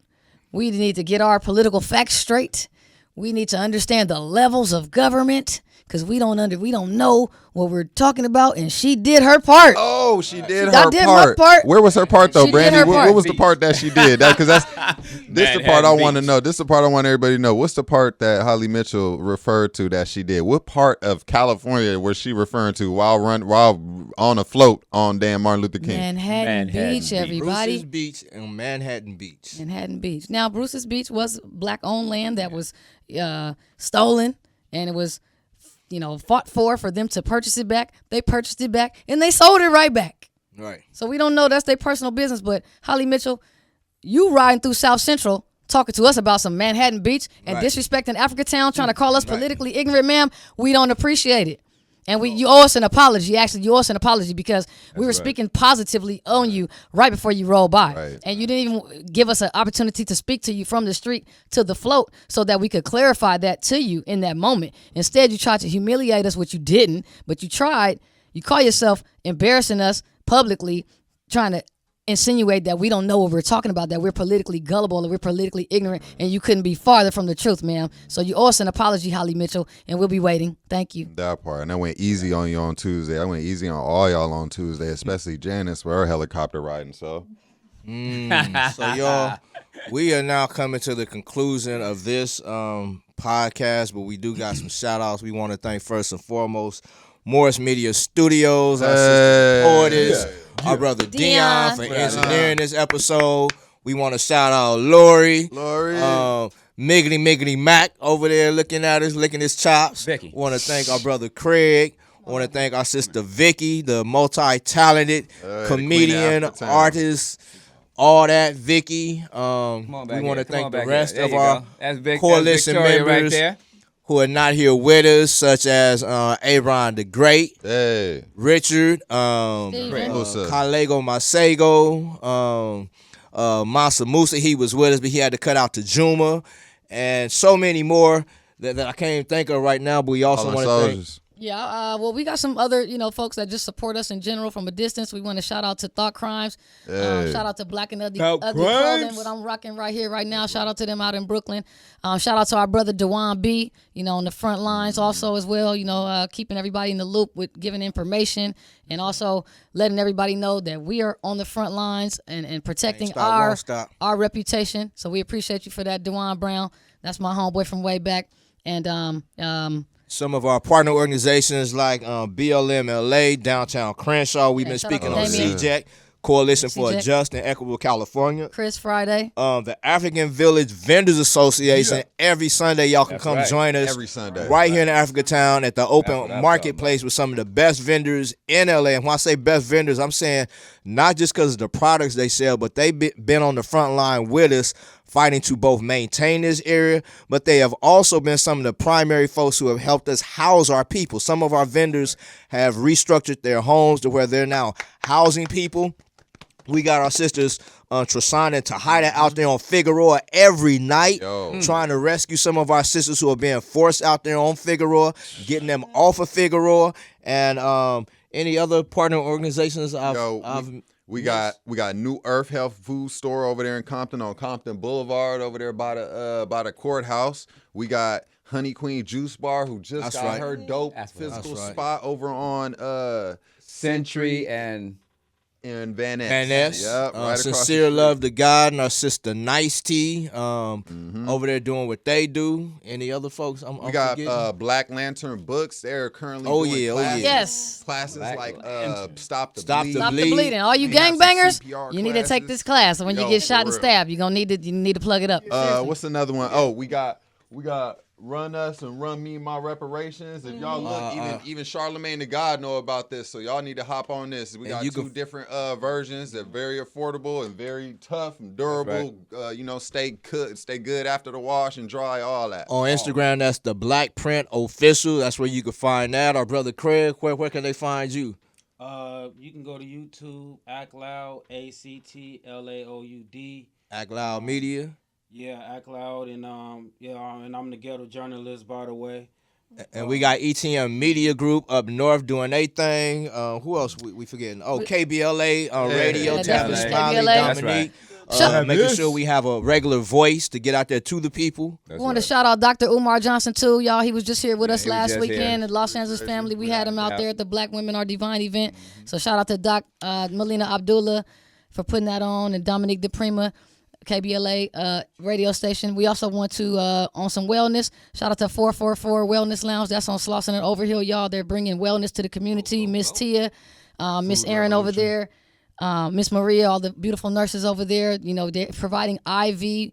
We need to get our political facts straight. We need to understand the levels of government, because we don't know what we're talking about. And she did her part. Oh, she did my her part. Where was her part though, Brandy? What was the part that she did? Because this the part I want to know. This is the part I want everybody to know. What's the part that Holly Mitchell referred to that she did? What part of California was she referring to while on a float on damn Martin Luther King? Manhattan Beach, everybody. Bruce's Beach and Manhattan Beach. Manhattan Beach. Now, Bruce's Beach was black-owned land that was stolen, and it was fought for them to purchase it back. They purchased it back, and they sold it right back. Right. So we don't know. That's their personal business. But Holly Mitchell, you riding through South Central talking to us about some Manhattan Beach and disrespecting Africatown, trying to call us politically ignorant, ma'am. We don't appreciate it. And you owe us an apology. Actually, you owe us an apology because we were speaking positively on you right before you rolled by. Right. And you didn't even give us an opportunity to speak to you from the street to the float so that we could clarify that to you in that moment. Instead, you tried to humiliate us, which you didn't, but you tried. You call yourself embarrassing us publicly, trying to insinuate that we don't know what we're talking about, that we're politically gullible and we're politically ignorant, and you couldn't be farther from the truth, ma'am. So you owe us an apology, Holly Mitchell, and we'll be waiting. Thank you. That part. And I went easy on you on Tuesday. I went easy on all y'all on Tuesday, especially Janice for her helicopter riding. So y'all, we are now coming to the conclusion of this podcast, but we do got some shout outs we want to thank first and foremost. Morris Media Studios, our sister Portis, our brother Dion for Dion. engineering this episode. We want to shout out Lori. Miggity Mac over there looking at us, licking his chops. Vicky. Want to thank our brother Craig. Want to thank our sister Vicky, the multi-talented comedian, artist, all that, Vicky. We want to thank the rest of our coalition members who are not here with us, such as Aaron the Great, Richard, Kalego Masego, Mansa Musa. He was with us, but he had to cut out to Juma, and so many more that I can't even think of right now. But we also want to thank. Yeah, well, we got some other, folks that just support us in general from a distance. We want to shout out to Thought Crimes. Shout out to Black and Ugly Clothing, what I'm rocking right here, right now. Shout out to them out in Brooklyn. Shout out to our brother Dewan B, on the front lines also as well, keeping everybody in the loop with giving information and also letting everybody know that we are on the front lines and protecting our reputation. So we appreciate you for that, Dewan Brown. That's my homeboy from way back. And some of our partner organizations like BLM LA, Downtown Crenshaw. We've been speaking on CJEC, Coalition for a Just and Equitable California. Chris Friday. The African Village Vendors Association. Every Sunday, y'all can come join us. Every Sunday. Right here in Africa Town at the open marketplace with some of the best vendors in LA. And when I say best vendors, I'm saying not just because of the products they sell, but they've been on the front line with us, fighting to both maintain this area, but they have also been some of the primary folks who have helped us house our people. Some of our vendors have restructured their homes to where they're now housing people. We got our sisters Trisana and Tahida out there on Figueroa every night, trying to rescue some of our sisters who are being forced out there on Figueroa, getting them off of Figueroa, and any other partner organizations We got New Earth Health Food Store over there in Compton on Compton Boulevard over there by the courthouse. We got Honey Queen Juice Bar who just got her dope physical spot over on Century and Van Ness. Van Ness. Yep, right Sincere love to God and our sister Nice Tea over there doing what they do. Any other folks? We got Black Lantern Books. They're currently doing classes. Yes. Classes like Stop the Bleeding. Stop the Bleeding. All you gangbangers, you need to take this class. And when you get shot and stabbed, you need to plug it up. What's another one? Oh, we got Run Us and Run Me My Reparations. If y'all look, even Charlemagne the God know about this, so y'all need to hop on this. We got two different versions. They're very affordable and very tough and durable. Stay good after the wash and dry, all that. On Instagram, that's the Black Print Official. That's where you can find that. Our brother Craig, where can they find you? You can go to YouTube, Act Loud, ACTLAOUD. Act Loud Media. Yeah, Act Loud, and and I'm the ghetto journalist, by the way. And we got ETM Media Group up north doing their thing. Who else we forgetting? Oh, KBLA radio, Taffy Smiley, Dominique. Making sure we have a regular voice to get out there to the people. We want to shout out Dr. Umar Johnson too, y'all. He was just here with us last weekend at Los Angeles Family. We had him out there at the Black Women Are Divine event. So shout out to Doc Melina Abdullah for putting that on, and Dominique DePrima. KBLA radio station. We also want to on some wellness. Shout out to 444 Wellness Lounge. That's on Slauson and Overhill, y'all. They're bringing wellness to the community. Miss Tia, Miss Erin over there, Miss Maria, all the beautiful nurses over there. They're providing IV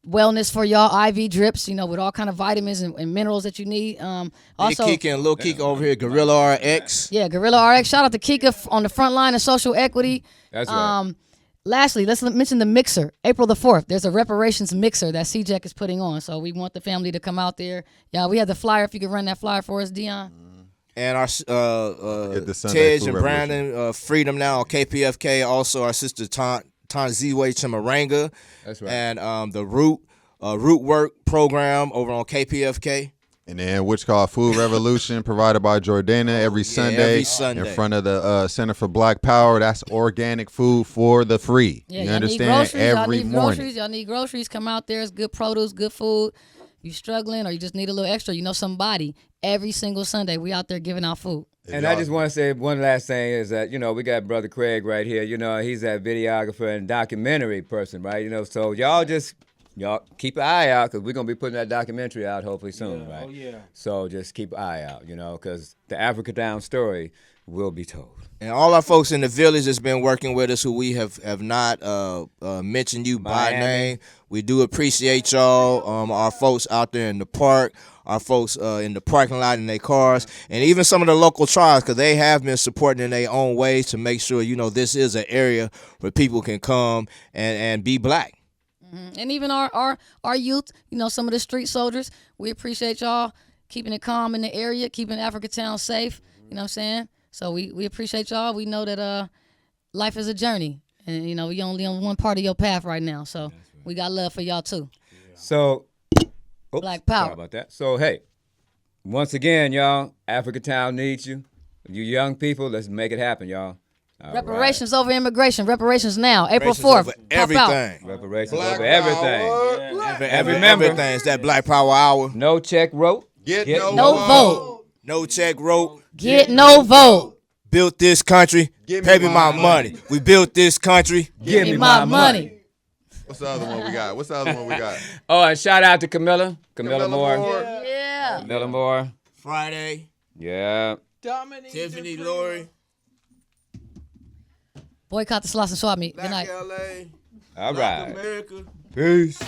wellness for y'all, IV drips, with all kind of vitamins and minerals that you need. Also, Big Kika and Lil Kika over here, Gorilla RX. Yeah, Gorilla RX. Shout out to Kika on the front line of social equity. That's right. Lastly, let's mention the mixer. April the 4th, there's a reparations mixer that CJEC is putting on. So we want the family to come out there. Yeah, we have the flyer. If you could run that flyer for us, Dion. And our Tej and Brandon, Freedom Now on KPFK. Also, our sister Tanziwe Chimaranga. That's right. And the Root Work program over on KPFK. And then which called Food Revolution, provided by Jordana every Sunday in front of the Center for Black Power. That's organic food for the free. Yeah, you understand? Every morning. Y'all need groceries. Come out there. It's good produce, good food. You struggling or you just need a little extra, somebody. Every single Sunday, we out there giving out food. And I just want to say one last thing is that, we got Brother Craig right here. He's that videographer and documentary person, right? So y'all just y'all keep an eye out because we're going to be putting that documentary out hopefully soon, Yeah, right? oh, yeah. So just keep an eye out, because the Africa Town story will be told. And all our folks in the village that's been working with us who we have not mentioned you by Miami. name, we do appreciate y'all. Our folks out there in the park, our folks in the parking lot in their cars, and even some of the local tribes, because they have been supporting in their own ways to make sure, this is an area where people can come and be black. And even our youth, some of the street soldiers, we appreciate y'all keeping it calm in the area, keeping Africa Town safe. You know what I'm saying? So we appreciate y'all. We know that life is a journey, and we only on one part of your path right now. So we got love for y'all too. So, Black power. Sorry about that. So hey, once again, y'all, Africa Town needs you. You young people, let's make it happen, y'all. All Reparations over immigration. Reparations now. April Reparations 4th. over everything. Reparations Black over everything. power. Everything. It's that Black Power Hour. No check wrote. Get No no vote. No check wrote. Get no vote. Built this country. Give Pay me me my my money. We built this country. Give me my money. What's the other one we got? Oh, and shout out to Camilla Moore. Yeah. Camilla Moore. Friday. Yeah. Tiffany Lori. Boycott the slots and swap meet. Good Black night. LA. All Black right. America. Peace.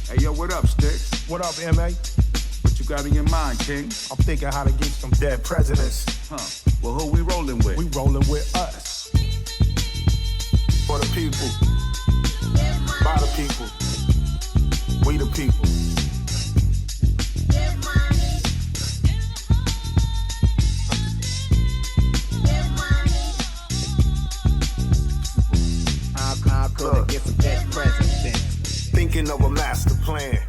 Hey, yo, what up, Sticks? What up, M.A.? What you got in your mind, King? I'm thinking how to get some dead presidents. Huh? Well, who we rolling with? We rolling with us. For the people. By the people. We the people. How could I get some dead presidents? Thinking of a master plan.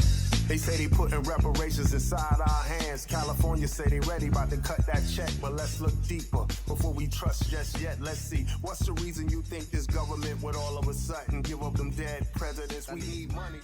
They say they putting reparations inside our hands. California say they ready, about to cut that check. But let's look deeper before we trust just yet. Let's see, what's the reason you think this government would all of a sudden give up them dead presidents? We need money.